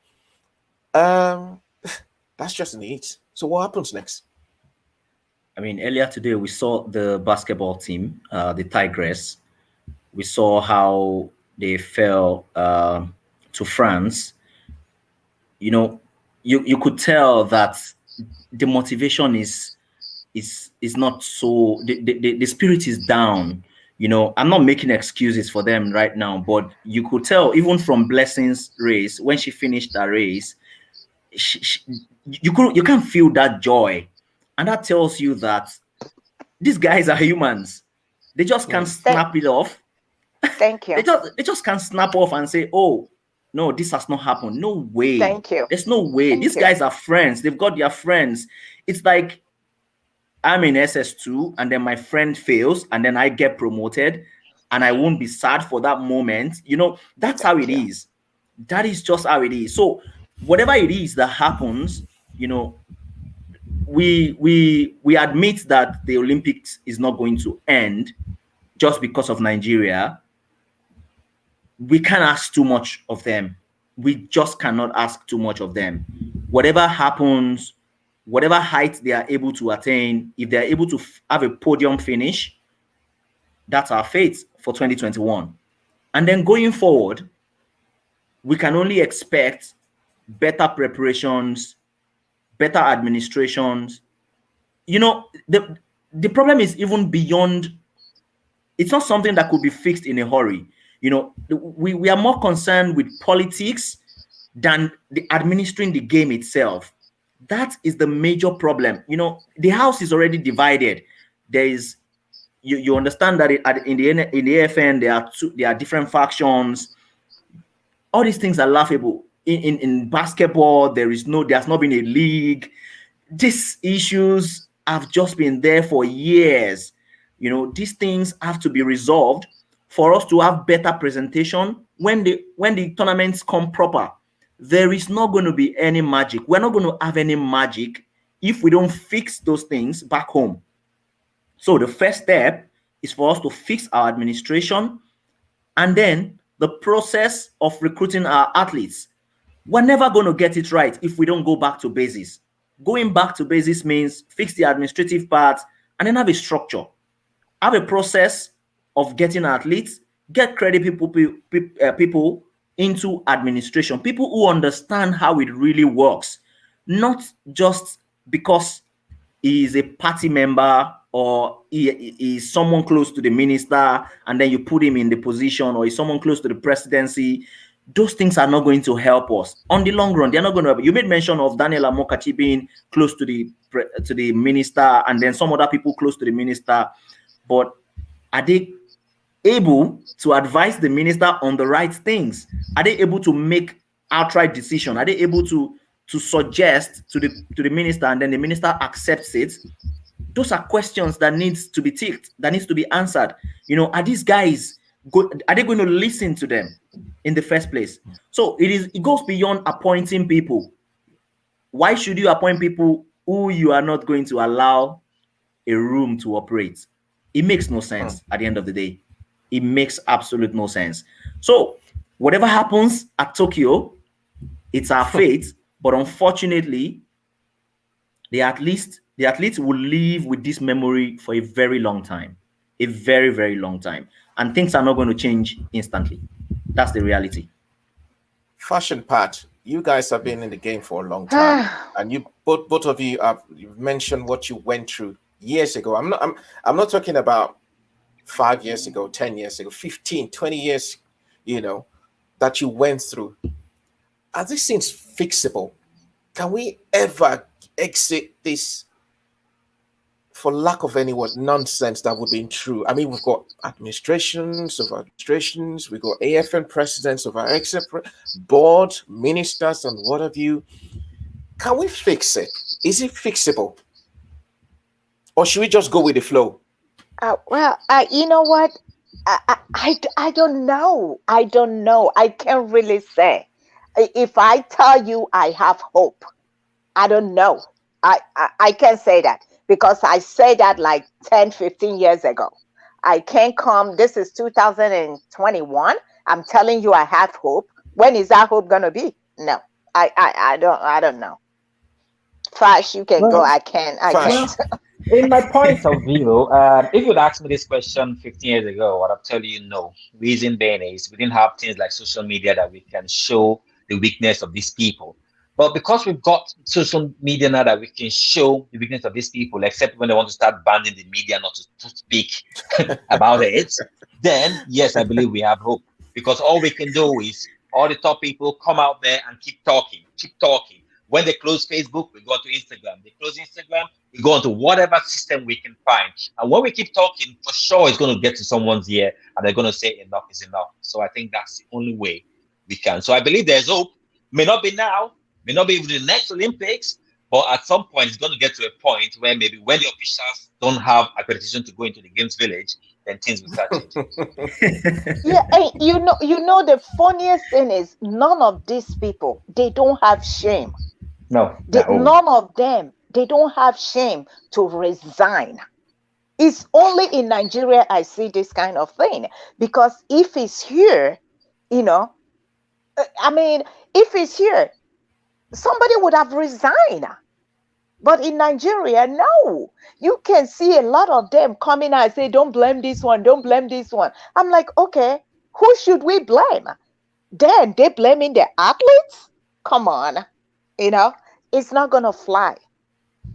That's just in the East. So what happens next? I mean, earlier today we saw the basketball team, the Tigress. We saw how they fell to France. You know, you could tell that the motivation is not so, the spirit is down. You know, I'm not making excuses for them right now, but you could tell even from Blessing's race, when she finished that race, you can't feel that joy, and that tells you that these guys are humans. They just can't snap it off. Thank you. They just can't snap off and say, "Oh, no, this has not happened." No way. Thank you. There's no way. These guys are friends. They've got their friends. It's like I'm in SS2 and then my friend fails and then I get promoted and I won't be sad for that moment. You know, that's how it is. That is just how it is. So whatever it is that happens, you know, we admit that the Olympics is not going to end just because of Nigeria. We can't ask too much of them. We just cannot ask too much of them. Whatever happens, whatever height they are able to attain, if they are able to have a podium finish, that's our fate for 2021. And then going forward, we can only expect better preparations, better administrations. You know, the problem is even beyond, it's not something that could be fixed in a hurry. You know, we are more concerned with politics than the administering the game itself. That is the major problem. You know, the house is already divided. There is, you understand that in the AFN there are different factions. All these things are laughable. In basketball, there's not been a league. These issues have just been there for years. You know, these things have to be resolved for us to have better presentation when the tournaments come proper. There is not going to be any magic. We're not going to have any magic if we don't fix those things back home. So the first step is for us to fix our administration, and then the process of recruiting our athletes. We're never going to get it right if we don't go back to basics. Going back to basics means fix the administrative part and then have a structure. Have a process of getting athletes, get credit people into administration, people who understand how it really works, not just because he is a party member or he is someone close to the minister and then you put him in the position, or is someone close to the presidency. Those things are not going to help us on the long run. They're not going to help. You made mention of Daniel Amokachi being close to the minister and then some other people close to the minister, but are they able to advise the minister on the right things? Are they able to make outright decision? Are they able to suggest to the minister and then the minister accepts it? Those are questions that needs to be ticked, that needs to be answered. You know, are these guys are they going to listen to them in the first place? So it goes beyond appointing people. Why should you appoint people who you are not going to allow a room to operate? It makes no sense at the end of the day. It makes absolute no sense. So whatever happens at Tokyo, it's our fate. But unfortunately, the athletes will live with this memory for a very long time, a very, very long time. And things are not going to change instantly. That's the reality. Fashion Pat, you guys have been in the game for a long time, and you both of you have you've mentioned what you went through years ago. I'm not talking about 5 years ago, 10 years ago, 15, 20 years, you know, that you went through. Are these things fixable? Can we ever exit this, for lack of any word, nonsense that would be true? I mean, we've got administrations, we've got AFN presidents of our board, ministers, and what have you. Can we fix it? Is it fixable? Or should we just go with the flow? Well, you know what? I don't know. I don't know. I can't really say. If I tell you I have hope, I don't know. I can't say that because I said that like 10, 15 years ago. I can't come. This is 2021. I'm telling you I have hope. When is that hope gonna be? No. I don't know. Fash, you can go. Well, I Fash. can't. well, in my point of view, if you'd asked me this question 15 years ago, I'd have tell you no. Reason being is we didn't have things like social media that we can show the weakness of these people. But because we've got social media now that we can show the weakness of these people, except when they want to start banning the media not to speak about it, then yes, I believe we have hope. Because all we can do is all the top people come out there and keep talking, keep talking. When they close Facebook, we go to Instagram. They close Instagram, we go into whatever system we can find. And when we keep talking, for sure it's going to get to someone's ear and they're going to say enough is enough. So I think that's the only way we can. So I believe there's hope. May not be now, may not be even the next Olympics, but at some point it's going to get to a point where maybe when the officials don't have accreditation to go into the games village, then things will start changing. Yeah, and you know the funniest thing is none of these people they don't have shame. No, no. None of them they don't have shame to resign. It's only in Nigeria I see this kind of thing because if it's here, you know, I mean, if it's here, somebody would have resigned. But in Nigeria, no. You can see a lot of them coming out and say, don't blame this one, don't blame this one. I'm like, okay, who should we blame? Then they blaming the athletes? Come on. You know, it's not gonna fly.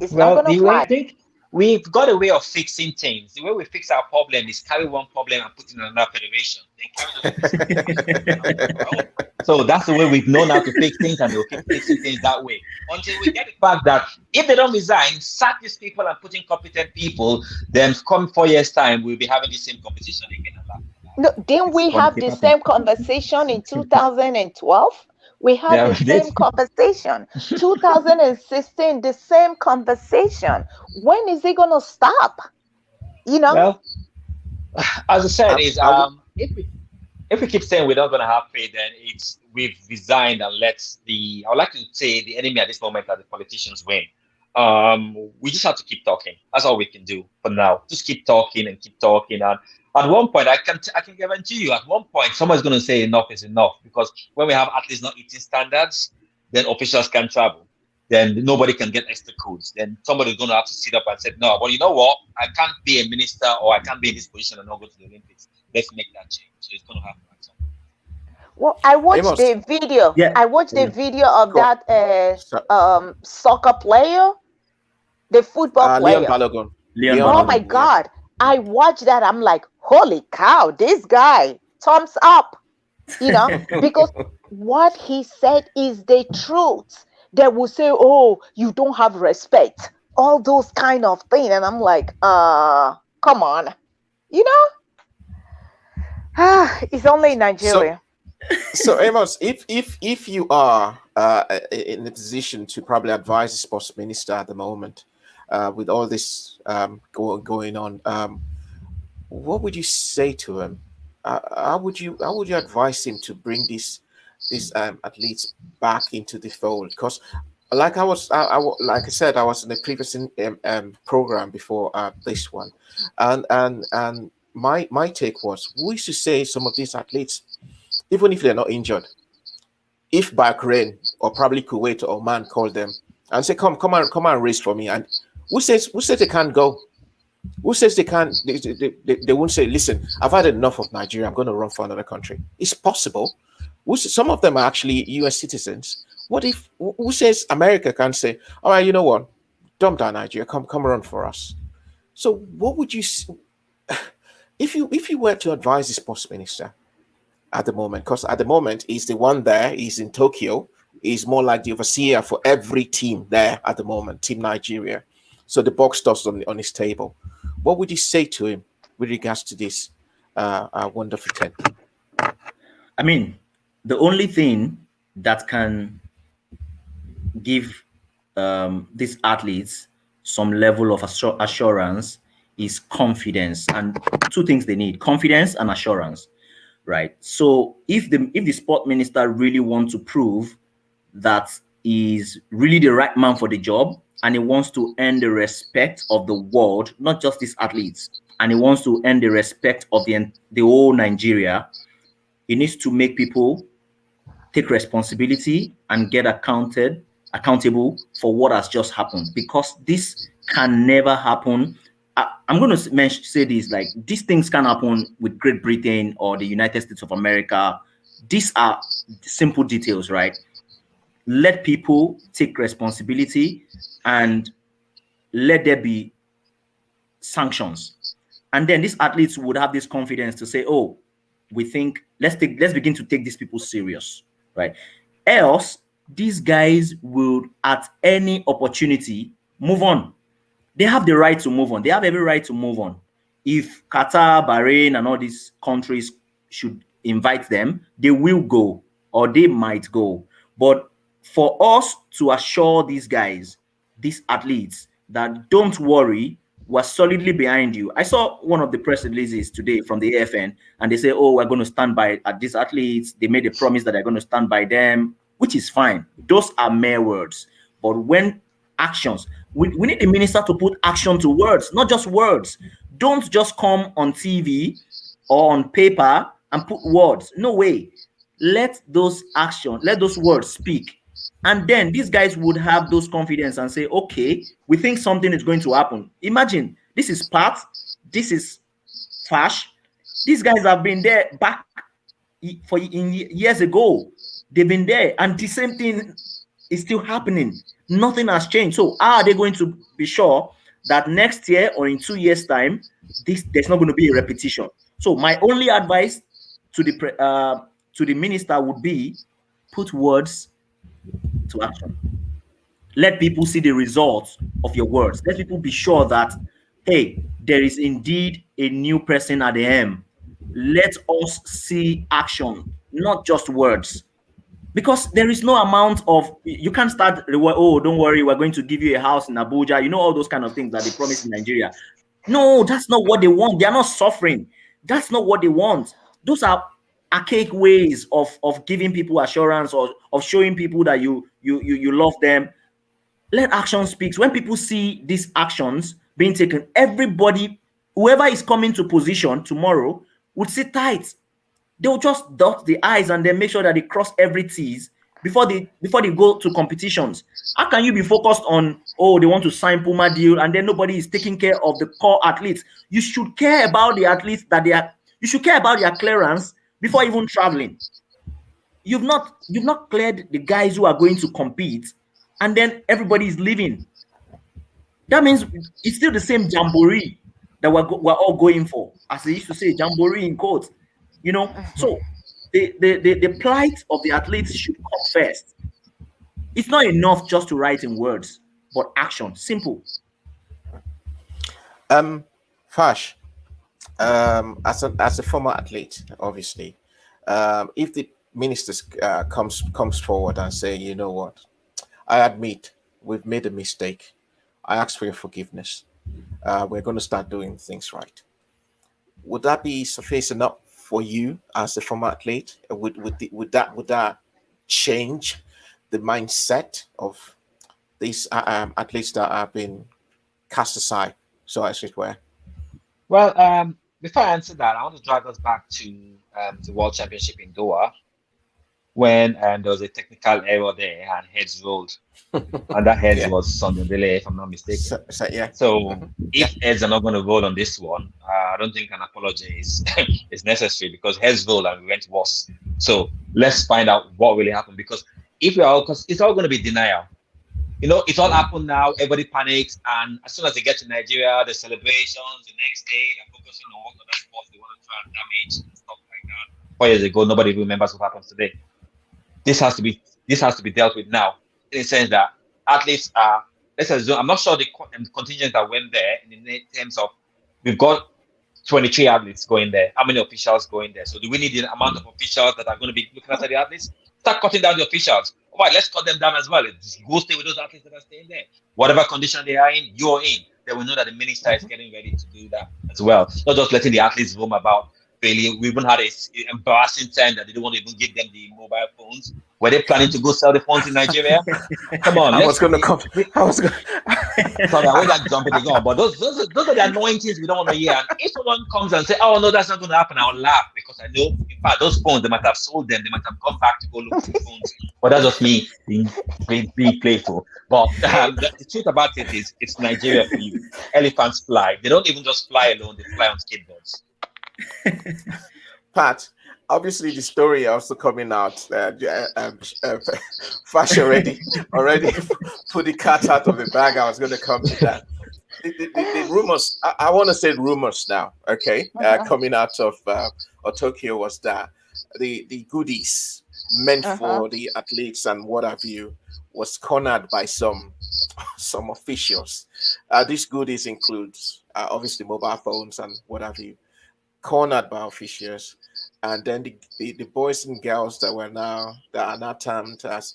It's not Well, gonna the way I fly. think we've got a way of fixing things. The way we fix our problem is carry one problem and put in another federation. Then carry those federation. So that's the way we've known how to fix things, and we'll keep fixing things that way until we get the fact that if they don't resign, sack these people and put in competent people, then come 4 years' time, we'll be having the same competition again. No, didn't It's we going to have keep the happening. same conversation in 2012? We had Yeah, the we did. same conversation. 2016, the same conversation. When is it gonna stop? You know? Well, as I said, Are, is are we, if we keep saying we're not going to have faith, then it's we've resigned and let the I would like to say the enemy at this moment are the politicians win. We just have to keep talking. That's all we can do for now. Just keep talking and keep talking. And at one point, I can guarantee you, at one point, someone's going to say enough is enough because when we have athletes not eating standards, then officials can travel. Then nobody can get extra codes. Then somebody's going to have to sit up and say, no, well, you know what? I can't be a minister or I can't be in this position and not go to the Olympics. Let's make that change. So it's going to happen at some point. Well, I watched Amos, the video. Yeah. I watched the video of go. that So, soccer player, the football Leon player. Balogun. Leon Leon, Oh my Balogun. yeah. God. I watched that. I'm like, holy cow, this guy, thumbs up, because what he said is the truth. They will say, oh, you don't have respect, all those kind of things. And I'm like, come on, you know, it's only in So, Nigeria. so Amos, if you are in the position to probably advise the sports minister at the moment, with all this going on, what would you say to him? How would you advise him to bring these athletes back into the fold? Because like like I said, I was in the previous program before this one, and my take was, we should say some of these athletes, even if they're not injured, if Bahrain or probably Kuwait or Oman call them and say, come on, race for me, and who says they can't go? Who says they can't? They won't say, listen, I've had enough of Nigeria. I'm going to run for another country. It's possible. Some of them are actually US citizens. What if, who says America can't say, all right, you know what? Dump down Nigeria. Come run for us. So what would you, if you were to advise the sports minister at the moment, because at the moment he's the one there, he's in Tokyo, he's more like the overseer for every team there at the moment, Team Nigeria. So the box stops on his table. What would you say to him with regards to this wonderful 10? I mean, the only thing that can give these athletes some level of assurance is confidence, and two things they need: confidence and assurance, right? So if the sport minister really wants to prove that he's really the right man for the job, and he wants to earn the respect of the world, not just these athletes, and he wants to earn the respect of the whole Nigeria, he needs to make people take responsibility and get accountable for what has just happened, because this can never happen. I'm going to say this, like, these things can happen with Great Britain or the United States of America. These are simple details, right? Let people take responsibility and let there be sanctions. And then these athletes would have this confidence to say, oh, we think, let's begin to take these people serious, right? Else, these guys will, at any opportunity, move on. They have the right to move on. They have every right to move on. If Qatar, Bahrain, and all these countries should invite them, they will go, or they might go. But for us to assure these guys, these athletes, that don't worry, we're solidly behind you. I saw one of the press releases today from the AFN, and they say, oh, we're going to stand by these athletes. They made a promise that they're going to stand by them, which is fine. Those are mere words. But when actions, we need the minister to put action to words, not just words. Don't just come on TV or on paper and put words. No way. Let those words speak. And then these guys would have those confidence and say, okay, we think something is going to happen. Imagine, this is Pat, this is Fash. These guys have been there back years ago. They've been there, and the same thing is still happening. Nothing has changed. So how are they going to be sure that next year or in 2 years' time, there's not going to be a repetition? So my only advice to the minister would be, put words to action. Let people see the results of your words. Let people be sure that, hey, there is indeed a new person at the helm. Let us see action, not just words. Because there is no amount of, you can't start, oh, don't worry, we're going to give you a house in Abuja. You know, all those kind of things that they promise in Nigeria. No, that's not what they want. They are not suffering. That's not what they want. Those are archaic ways of giving people assurance, or of showing people that you love them. Let action speak. When people see these actions being taken, everybody, whoever is coming to position tomorrow, would sit tight. They'll just dot the I's and then make sure that they cross every T's before they go to competitions. How can you be focused on, oh, they want to sign Puma deal, and then nobody is taking care of the core athletes? You should care about the athletes you should care about their clearance before even traveling. You've not cleared the guys who are going to compete, and then everybody is leaving. That means it's still the same jamboree that we're all going for, as they used to say, jamboree in quotes. You know, so the plight of the athletes should come first. It's not enough just to write in words, but action. Simple. Fash, as a former athlete, obviously, if the minister comes forward and say, you know what, I admit we've made a mistake. I ask for your forgiveness. We're going to start doing things right. Would that be sufficient enough for you as a former athlete? Would that change the mindset of these athletes that have been cast aside, so as it were? Well, before I answer that, I want to drag us back to the World Championship in Doha when there was a technical error there and heads rolled, and that heads was on the delay, if I'm not mistaken. So if heads are not going to roll on this one, I don't think an apology is necessary, because heads rolled and we went worse. So let's find out what really happened, because because it's all going to be denial. It's all happened now. Everybody panics, and as soon as they get to Nigeria, the celebrations, the next day, they're focusing on what other sports they want to try and damage and stuff like that. 4 years ago, nobody remembers what happens today. This has to be dealt with now, in the sense that athletes are. Let's assume, I'm not sure the contingent that went there in terms of, we've got 23 athletes going there. How many officials going there? So do we need the amount of officials that are going to be looking after the athletes? Start cutting down the officials. All right, let's cut them down as well. Just go stay with those athletes that are staying there. Whatever condition they are in, you're in. Then we know that the minister is getting ready to do that as well. Not just letting the athletes roam about. Really, we even had an embarrassing time that they don't want to even give them the mobile phones. Were they planning to go sell the phones in Nigeria? Come on. I was going to come. Sorry, I was like jumping the gun, but those are the annoying things we don't want to hear. And if someone comes and say, "Oh no, that's not going to happen," I'll laugh, because I know, in fact, those phones, they might have sold them. They might have gone back to go look for phones. But that's just me being playful. But the truth about it is, it's Nigeria for you. Elephants fly. They don't even just fly alone. They fly on skateboards. Pat, obviously the story also coming out. Fash already put the cat out of the bag. I was going to come to that. The rumors. I want to say rumors now. Okay, coming out of Tokyo was that the goodies meant for the athletes and what have you was cornered by some officials. These goodies includes obviously mobile phones and what have you. Cornered by officials, and then the boys and girls that are now termed as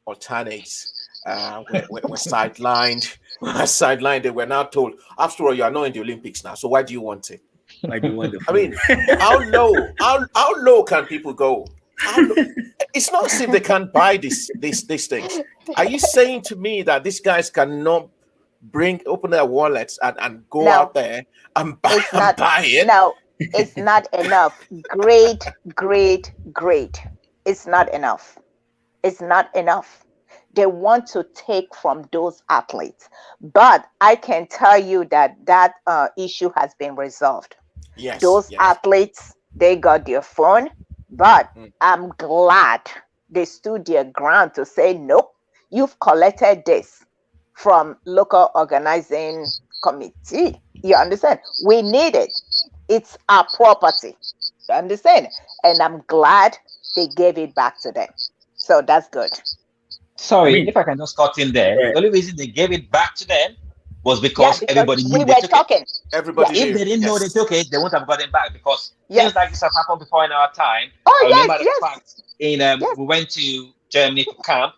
alternates were sidelined. They were now told, after all, you are not in the Olympics now, so why do you want it? Why do you want the I mean, how low can people go? It's not as if they can't buy these things. Are you saying to me that these guys cannot open their wallets and go out there and buy it? No, it's not enough. Great. It's not enough. It's not enough. They want to take from those athletes, but I can tell you that issue has been resolved. Yes, those athletes, they got their phone, but I'm glad they stood their ground to say, nope, you've collected this from local organizing committee. You understand? We need it. It's our property. You understand? And I'm glad they gave it back to them. So that's good. Sorry, if I can just cut in there. The only reason they gave it back to them was because everybody knew they took it. Everybody if knew. They didn't know they took it, they wouldn't have gotten back, because Yes. things like this have happened before in our time. Oh, I remember yes. the fact we went to Germany to camp,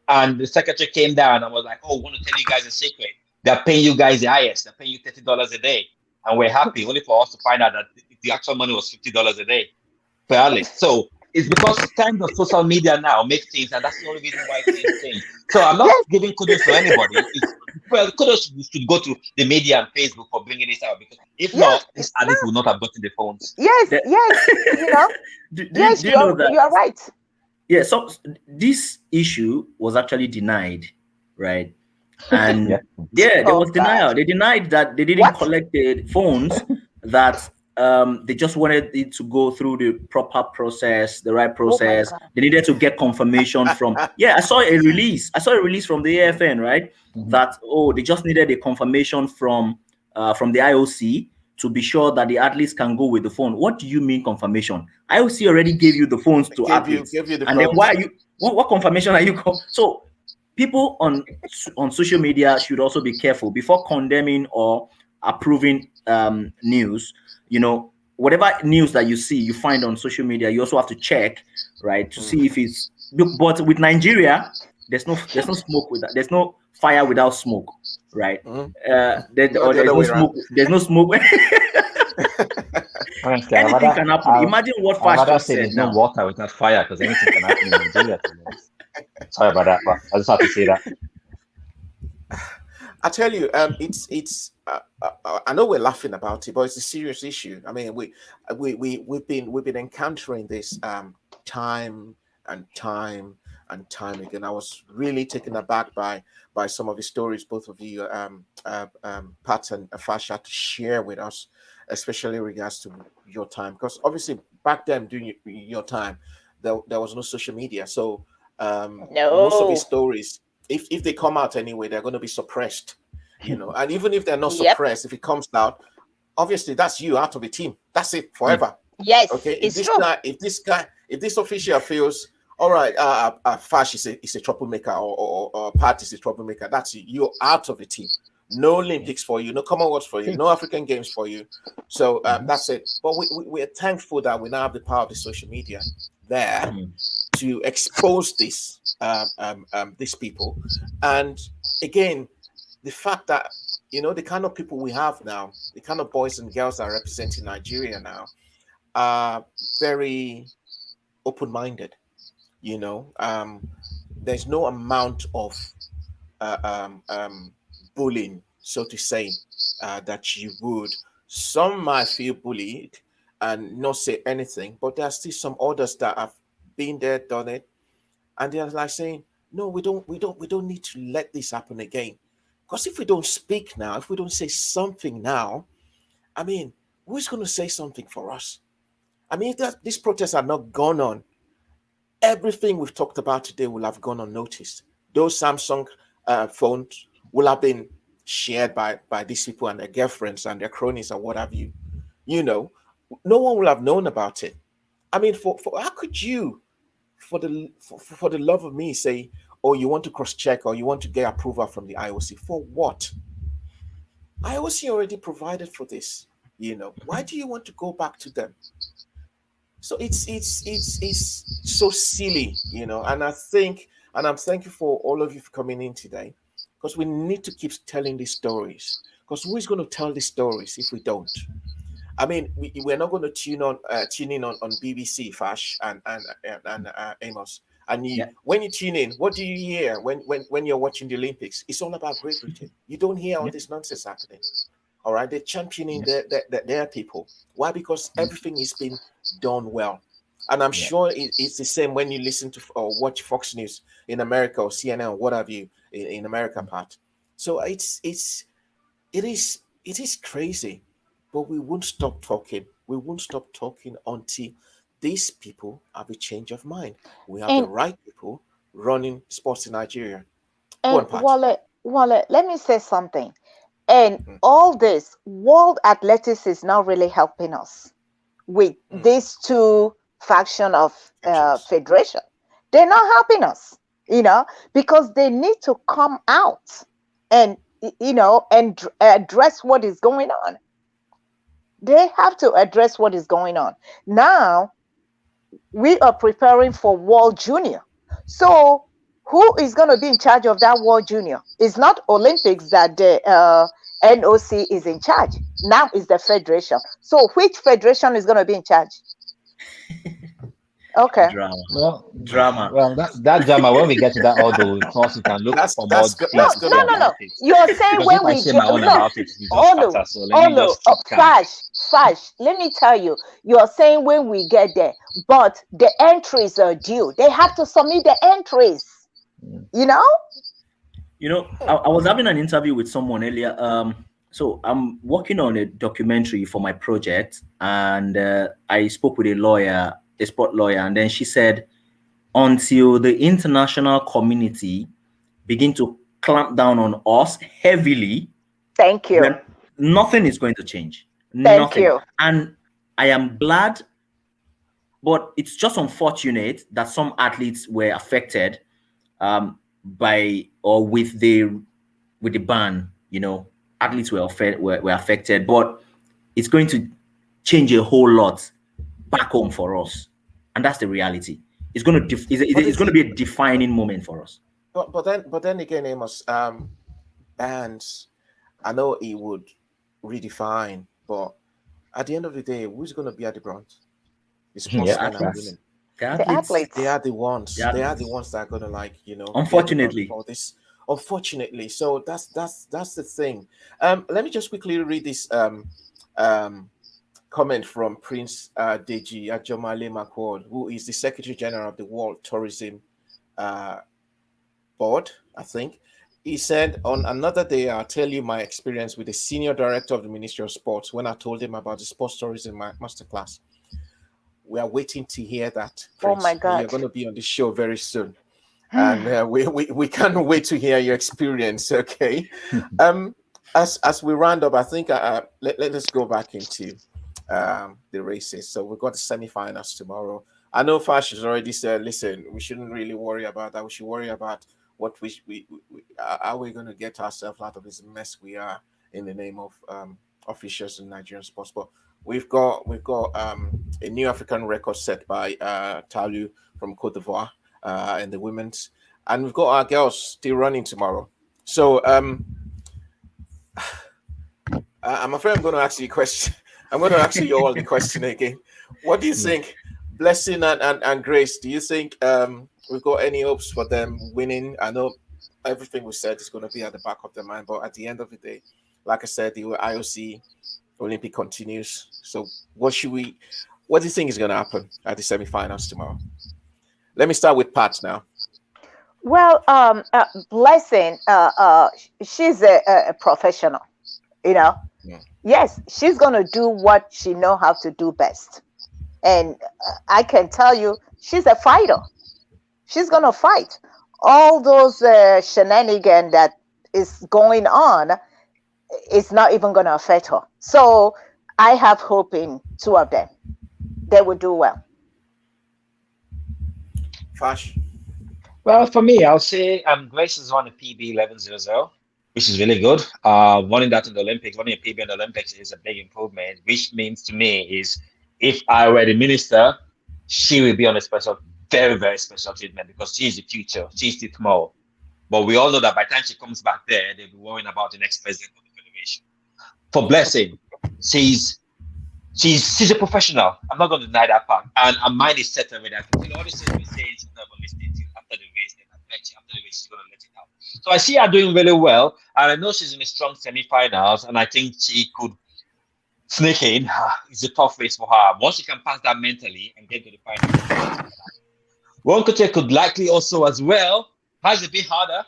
and the secretary came down and was like, "Oh, I want to tell you guys a secret. They're paying you guys the highest. They're paying you $30 a day." And we're happy, only for us to find out that the actual money was $50 a day per analyst. So it's because times of social media now make things, and that's the only reason why things change. So I'm not giving kudos to anybody. Kudos should go to the media and Facebook for bringing this out, because if not, these athletes would not have gotten the phones. Yes. You know. Do you know that? You're right. Yeah, so this issue was actually denied, right? And there was denial. They denied that they didn't collect the phones, that they just wanted it to go through the proper process, the right process. They needed to get confirmation from I saw a release from the AFN, right? That they just needed a confirmation from the IOC to be sure that the athletes can go with the phone. What do you mean confirmation? IOC already gave you the phones to athletes. Gave you the and phones. Then why are you what confirmation are you so people on social media should also be careful before condemning or approving news. You know, whatever news that you find on social media, you also have to check, right, to see if it's. But with Nigeria, there's no smoke with that. There's no fire without smoke, right? There's no smoke. Honestly, anything can happen. Imagine what Fash just said. There's no water without fire, because anything can happen in Nigeria. Sorry about that, but I just have to say that. I tell you, I know we're laughing about it, but it's a serious issue. I mean, we've been encountering this time and time and time again. I was really taken aback by some of the stories both of you, Pat and Fasha, to share with us, especially in regards to your time, because obviously back then during your time, there was no social media, so most of these No. stories, if they come out anyway, they're going to be suppressed, and even if they're not Yep. suppressed, if it comes out, obviously that's you out of the team, that's it forever. Yes, Okay, it's true. if this official feels all right, Fash is a troublemaker, or Pat is a troublemaker, that's it. You're out of the team. No Olympics for you, no Commonwealth for you, no African Games for you. So that's it. But we're thankful that we now have the power of the social media there to expose these people. And again, the fact that the kind of people we have now, the kind of boys and girls that are representing Nigeria now, are very open-minded. There's no amount of bullying, so to say, that you would. Some might feel bullied and not say anything, but there are still some others that have been there, done it, and they're like saying, "No, we don't need to let this happen again." Because if we don't speak now, if we don't say something now, I mean, who's going to say something for us? I mean, if these protests are not gone on, everything we've talked about today will have gone unnoticed. Those Samsung phones will have been shared by these people and their girlfriends and their cronies and what have you. No one will have known about it. I mean, for how could you, for the love of me, say, oh, you want to cross check or you want to get approval from the IOC for what? IOC already provided for this. Why do you want to go back to them? So it's so silly, and I'm thankful for all of you for coming in today, because we need to keep telling these stories, because who is going to tell these stories if we don't? I mean, we're not going to tune in on BBC, Fash and Amos. And when you tune in, what do you hear when you're watching the Olympics? It's all about Great Britain. You don't hear all this nonsense happening. All right, they're championing their people. Why? Because everything is being done well. And I'm sure it's the same when you listen to or watch Fox News in America or CNN or what have you in America, Pat. So it is crazy, but we won't stop talking. We won't stop talking until these people have a change of mind. We have the right people running sports in Nigeria. Go on, And Pat. Wale, let me say something. And all this, World Athletics is now really helping us with these two faction of federation. They're not helping us, because they need to come out and and address what is going on. They have to address what is going on. Now we are preparing for World Junior. So who is going to be in charge of that World Junior? It's not Olympics that the NOC is in charge. Now it's the federation. So which federation is going to be in charge? Okay. Drama. Well, that drama. When we get to that, all the course you can look for more. No. You're saying when we say my own about it, we just scatter. So let me just keep calm. Fash, let me tell you, you're saying when we get there, but the entries are due. They have to submit the entries. I was having an interview with someone earlier. So I'm working on a documentary for my project, and I spoke with a sport lawyer, and then she said, until the international community begin to clamp down on us heavily, thank you, nothing is going to change. Thank you. And I am glad, but it's just unfortunate that some athletes were affected with the ban. Athletes were affected, but it's going to change a whole lot back home for us, and that's the reality. It's going to be a defining moment for us. But then again, Amos, bans, I know it would redefine, but at the end of the day, who's going to be at the brunt? The sportsmen and women. The athletes. They are the ones. They are the ones that are going to Unfortunately, for this unfortunately. So that's the thing. Let me just quickly read this um comment from Prince Deji Ajomale Makwod, who is the Secretary General of the World Tourism uh, Board, I think. He said, on another day, I'll tell you my experience with the Senior Director of the Ministry of Sports when I told him about the Sports Tourism Masterclass. We are waiting to hear that, Oh my Prince. You're God. going to be on the show very soon. And we can't wait to hear your experience, okay? Um, as we round up, I think let us go back into the races. So we've got the semi-finals tomorrow. I know Fash has already said, listen, we shouldn't really worry about that. We should worry about what how we're going to get ourselves out of this mess we are in the name of officials in Nigerian sports. But we've got a new African record set by Talu from Cote d'Ivoire in the women's, and we've got our girls still running tomorrow. So I'm afraid I'm going to ask you a question. I'm going to ask you all the question again. What do you think, Blessing and Grace? Do you think we've got any hopes for them winning? I know everything we said is going to be at the back of their mind, but at the end of the day, like I said, the IOC Olympic continues. So what do you think is going to happen at the semi-finals tomorrow? Let me start with Pat now. Well, Blessing, she's a professional, you know. Yeah. Yes, she's going to do what she know how to do best. And I can tell you, she's a fighter. She's going to fight. All those shenanigans that is going on is not even going to affect her. So I have hope in two of them. They will do well. Fash. Well, for me, I'll say Grace is on a PB 1100, which is really good. Running that in the Olympics, running a PB in the Olympics is a big improvement, which means to me is if I were the minister, she will be on a special, very, very special treatment because she's the future. She's the tomorrow. But we all know that by the time she comes back there, they'll be worrying about the next president of the federation. For Blessing, she's a professional. I'm not going to deny that fact. And her mind is set already. I can tell all the things we say, she's not going to listen to after the race. Then I bet you after the race, she's going to let it out. So I see her doing really well. And I know she's in a strong semi-finals. And I think she could sneak in. It's a tough race for her. Once she can pass that mentally and get to the final. Ronkoche could likely also as well. Has a bit harder.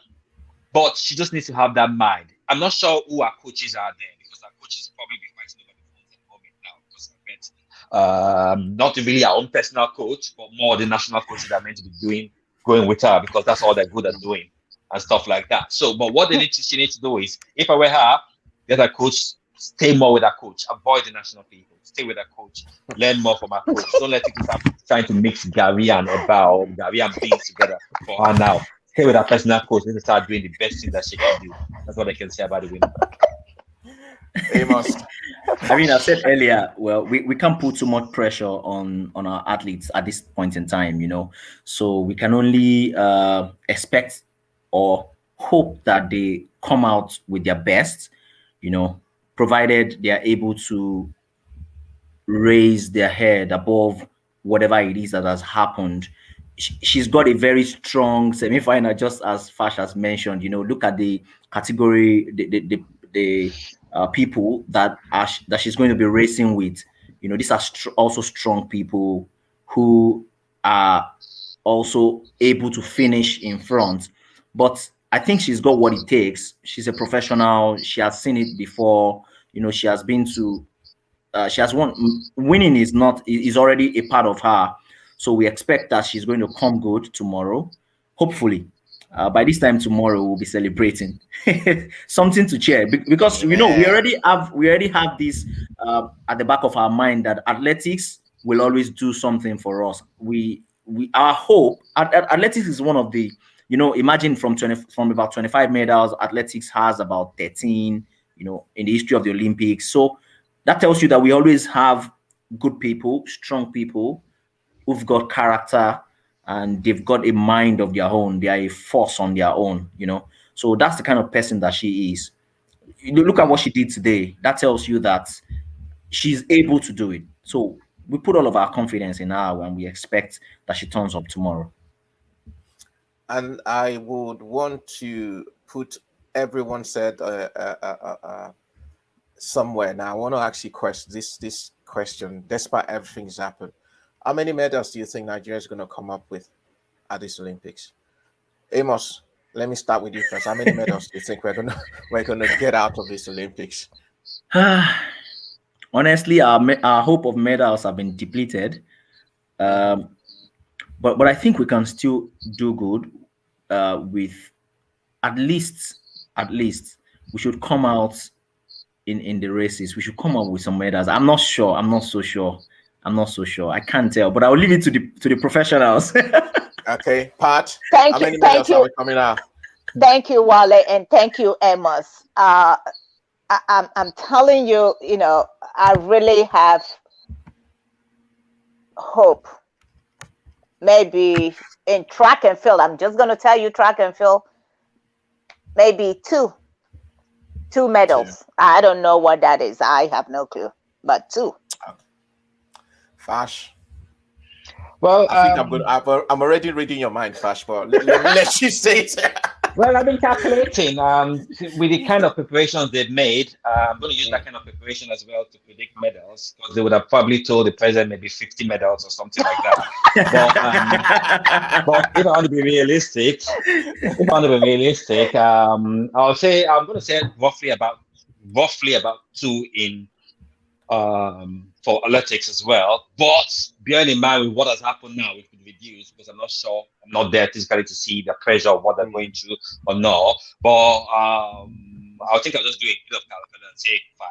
But she just needs to have that mind. I'm not sure who our coaches are there because our coaches probably be fighting over the phones at the moment now because I bet not really our own personal coach, but more the national coaches that are meant to be going with her because that's all they're good at doing and stuff like that. So, but what she needs to do is, if I were her, get a coach, stay more with her coach, avoid the national people, stay with her coach, learn more from her coach. Don't let people start trying to mix Gary and Eba or Gary and Beans together for her now. Stay with her personal coach. Let her start doing the best thing that she can do. That's what I can say about the winner. Amos. I mean, I said earlier, well, we can't put too much pressure on our athletes at this point in time, so we can only expect or hope that they come out with their best, provided they are able to raise their head above whatever it is that has happened. She's got a very strong semi-final, just as Fash has mentioned. Look at the category, the people that she's going to be racing with. These are also strong people who are also able to finish in front. But I think she's got what it takes. She's a professional. She has seen it before. She has been to. She has won. Winning is already a part of her. So we expect that she's going to come good tomorrow. Hopefully, by this time tomorrow we'll be celebrating. Something to cheer because we already have this at the back of our mind that athletics will always do something for us. Our hope athletics is one of the imagine from about 25 medals, athletics has about 13. In the history of the Olympics. So that tells you that we always have good people, strong people who've got character and they've got a mind of their own. They are a force on their own, So that's the kind of person that she is. Look at what she did today. That tells you that she's able to do it. So we put all of our confidence in her and we expect that she turns up tomorrow. and I would want to put everyone said somewhere. Now, I want to ask you this question. Despite everything's happened, how many medals do you think Nigeria is going to come up with at this Olympics? Amos, let me start with you first. How many medals do you think we're gonna get out of this Olympics? Honestly, our hope of medals have been depleted. But I think we can still do good with at least we should come out in the races. We should come up with some medals. I'm not sure. I'm not so sure. I can't tell, but I'll leave it to the professionals. Okay, Pat. Thank how you. many Thank medals are you. we coming out? Thank you, Wale, and thank you, Amos. I'm telling you, I really have hope. Maybe in track and field, I'm just going to tell you track and field, maybe two medals. I don't know what that is. I have no clue, but two. Fash. Well, I think I'm already reading your mind, Fash, but let me let you say it. Well, I've been calculating with the kind of preparations they've made. I'm going to use that kind of preparation as well to predict medals, because they would have probably told the president maybe 50 medals or something like that. But if I want to be realistic, I'm going to say roughly about two in for athletics as well. But bearing in mind with what has happened now, it could reduce, because I'm not sure, I'm not there physically to see the pressure of what they're going through or not. But I think I'll just do a bit of calculation and say 5.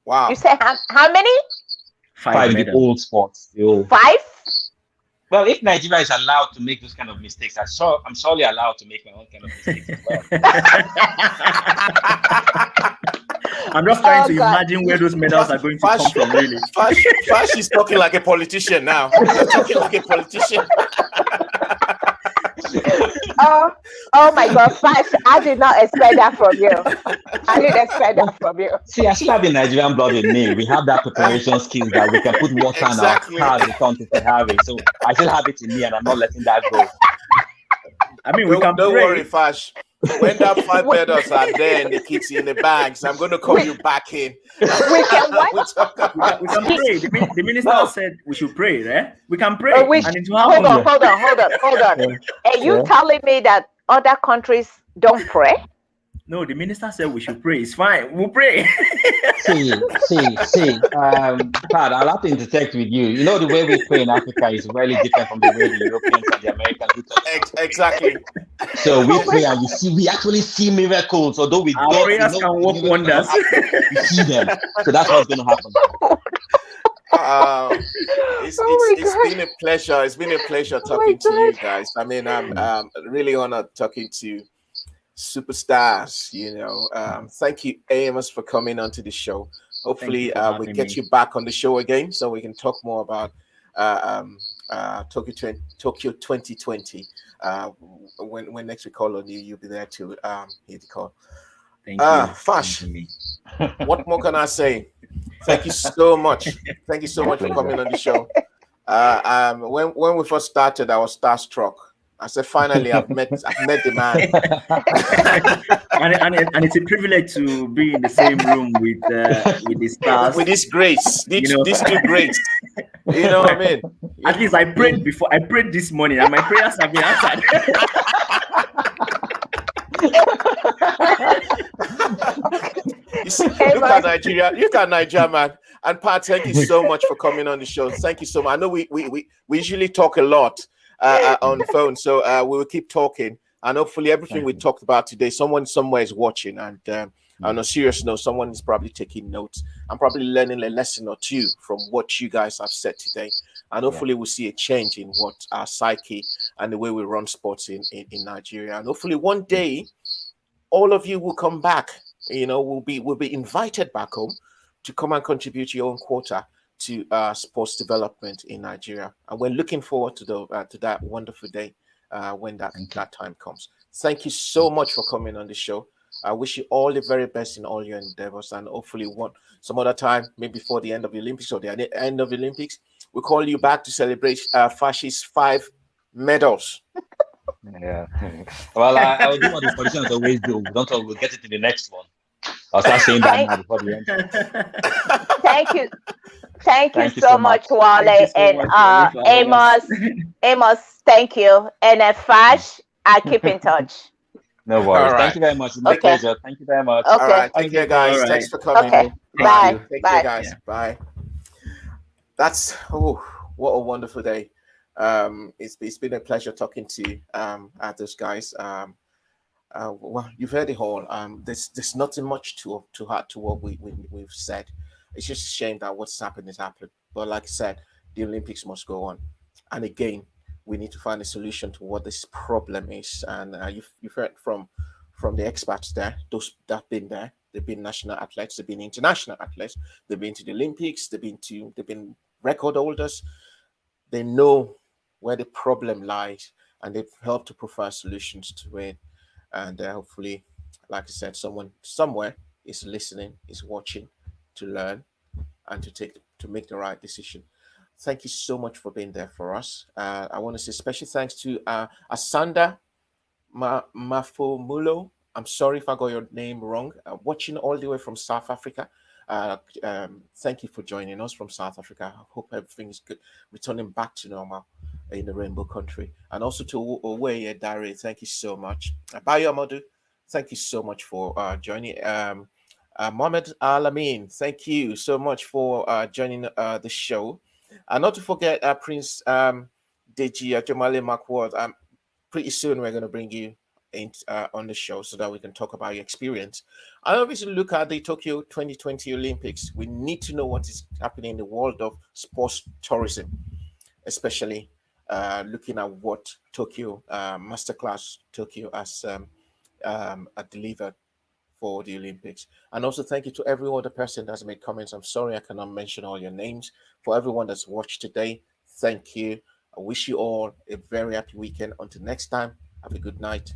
Wow. You say how many? 5 the old sports. 5? Well, if Nigeria is allowed to make those kind of mistakes, I'm surely allowed to make my own kind of mistakes as well. I'm just trying to imagine where those medals are going to come from, really. Fash is talking like a politician now. You're talking like a politician. Oh my God, Fash, I did not expect that from you. I didn't expect that from you. See, I still have the Nigerian blood in me. We have that preparation skills that we can put water in our cars in front of Ferrari. So I still have it in me, and I'm not letting that go. I mean, don't worry, Fash. When that 5 medals are there in the kits in the bags, I'm going to call you back in. We can pray. The minister said we should pray, right? We can pray. And it will happen. Hold on. Are you telling me that other countries don't pray? No, the minister said we should pray. It's fine. We'll pray. See. Pat, I'll have to intersect with you. You know, the way we pray in Africa is really different from the way the Europeans and the Americans do. Exactly. So we pray and we actually see miracles, although we Our don't. prayers can work wonders. We see them. So that's what's going to happen. It's been a pleasure. It's been a pleasure talking to you guys. I mean, I'm really honored talking to superstars. Thank you, Amos, for coming onto the show. Hopefully we get you back on the show again so we can talk more about Tokyo 2020. When next we call on you, you'll be there to hear the call. Thank you. Fash, what more can I say? Thank you so much. Thank you so much for coming on the show. When we first started, I was starstruck. I said, finally, I've met the man. and it's a privilege to be in the same room with the stars. With this grace, these two greats. You know what I mean? At least I prayed before. I prayed this morning, and my prayers have been answered. Look at Nigeria, man. And Pat, thank you so much for coming on the show. Thank you so much. I know we usually talk a lot on the phone, so we will keep talking, and hopefully everything we talked about today, someone somewhere is watching, and on a serious note, someone is probably taking notes. I'm probably learning a lesson or two from what you guys have said today, and hopefully we'll see a change in what our psyche and the way we run sports in Nigeria, and hopefully one day all of you will come back. We'll be invited back home to come and contribute your own quota to sports development in Nigeria, and we're looking forward to that wonderful day when that time comes. Thank you so much for coming on the show. I wish you all the very best in all your endeavors, and hopefully some other time, maybe before the end of the Olympics or the end of the Olympics, we'll call you back to celebrate Fash's 5 medals. Yeah. Well, I will do what the politicians always do. Don't worry, we'll get it in the next one. I'll start saying that Thank, now before the end. thank you. Thank you Thank you so so much, much. Thank you Wale. so And much, Wale, for having us. Amos, thank you. And Fash, I keep in touch. No All worries. Thank right. you very much. It's my Okay. pleasure. Thank you very much. All Okay. right. Have a Take care, good day. All guys. right. Thanks for coming. Okay. All right. Bye. You. Take care, Bye. guys. Yeah. Bye. That's what a wonderful day. It's been a pleasure talking to those guys. Well, you've heard it all. There's nothing much to add to what we've said. It's just a shame that what's happened is happened. But like I said, the Olympics must go on, and again, we need to find a solution to what this problem is. And you've heard from the experts there, those that've been there. They've been national athletes, they've been international athletes, they've been to the Olympics, they've been record holders. They know where the problem lies, and they've helped to provide solutions to it. And hopefully, like I said, someone somewhere is listening, is watching to learn and to make the right decision. Thank you so much for being there for us. I want to say special thanks to Asanda Mafomulo. I'm sorry if I got your name wrong. Watching all the way from South Africa. Thank you for joining us from South Africa. I hope everything is good, returning back to normal in the rainbow country. And also to Oweye Dare, thank you so much. Bayo Amadu, thank you so much for joining. Mohamed Alamin, thank you so much for joining the show. And not to forget Prince Deji Jomale Makwad. Pretty soon we're going to bring you in, on the show so that we can talk about your experience. I obviously look at the Tokyo 2020 Olympics. We need to know what is happening in the world of sports tourism, especially looking at what Tokyo Masterclass Tokyo has delivered for the Olympics. And also thank you to every other person that's made comments. I'm sorry I cannot mention all your names. For everyone that's watched today, thank you. I wish you all a very happy weekend. Until next time, have a good night.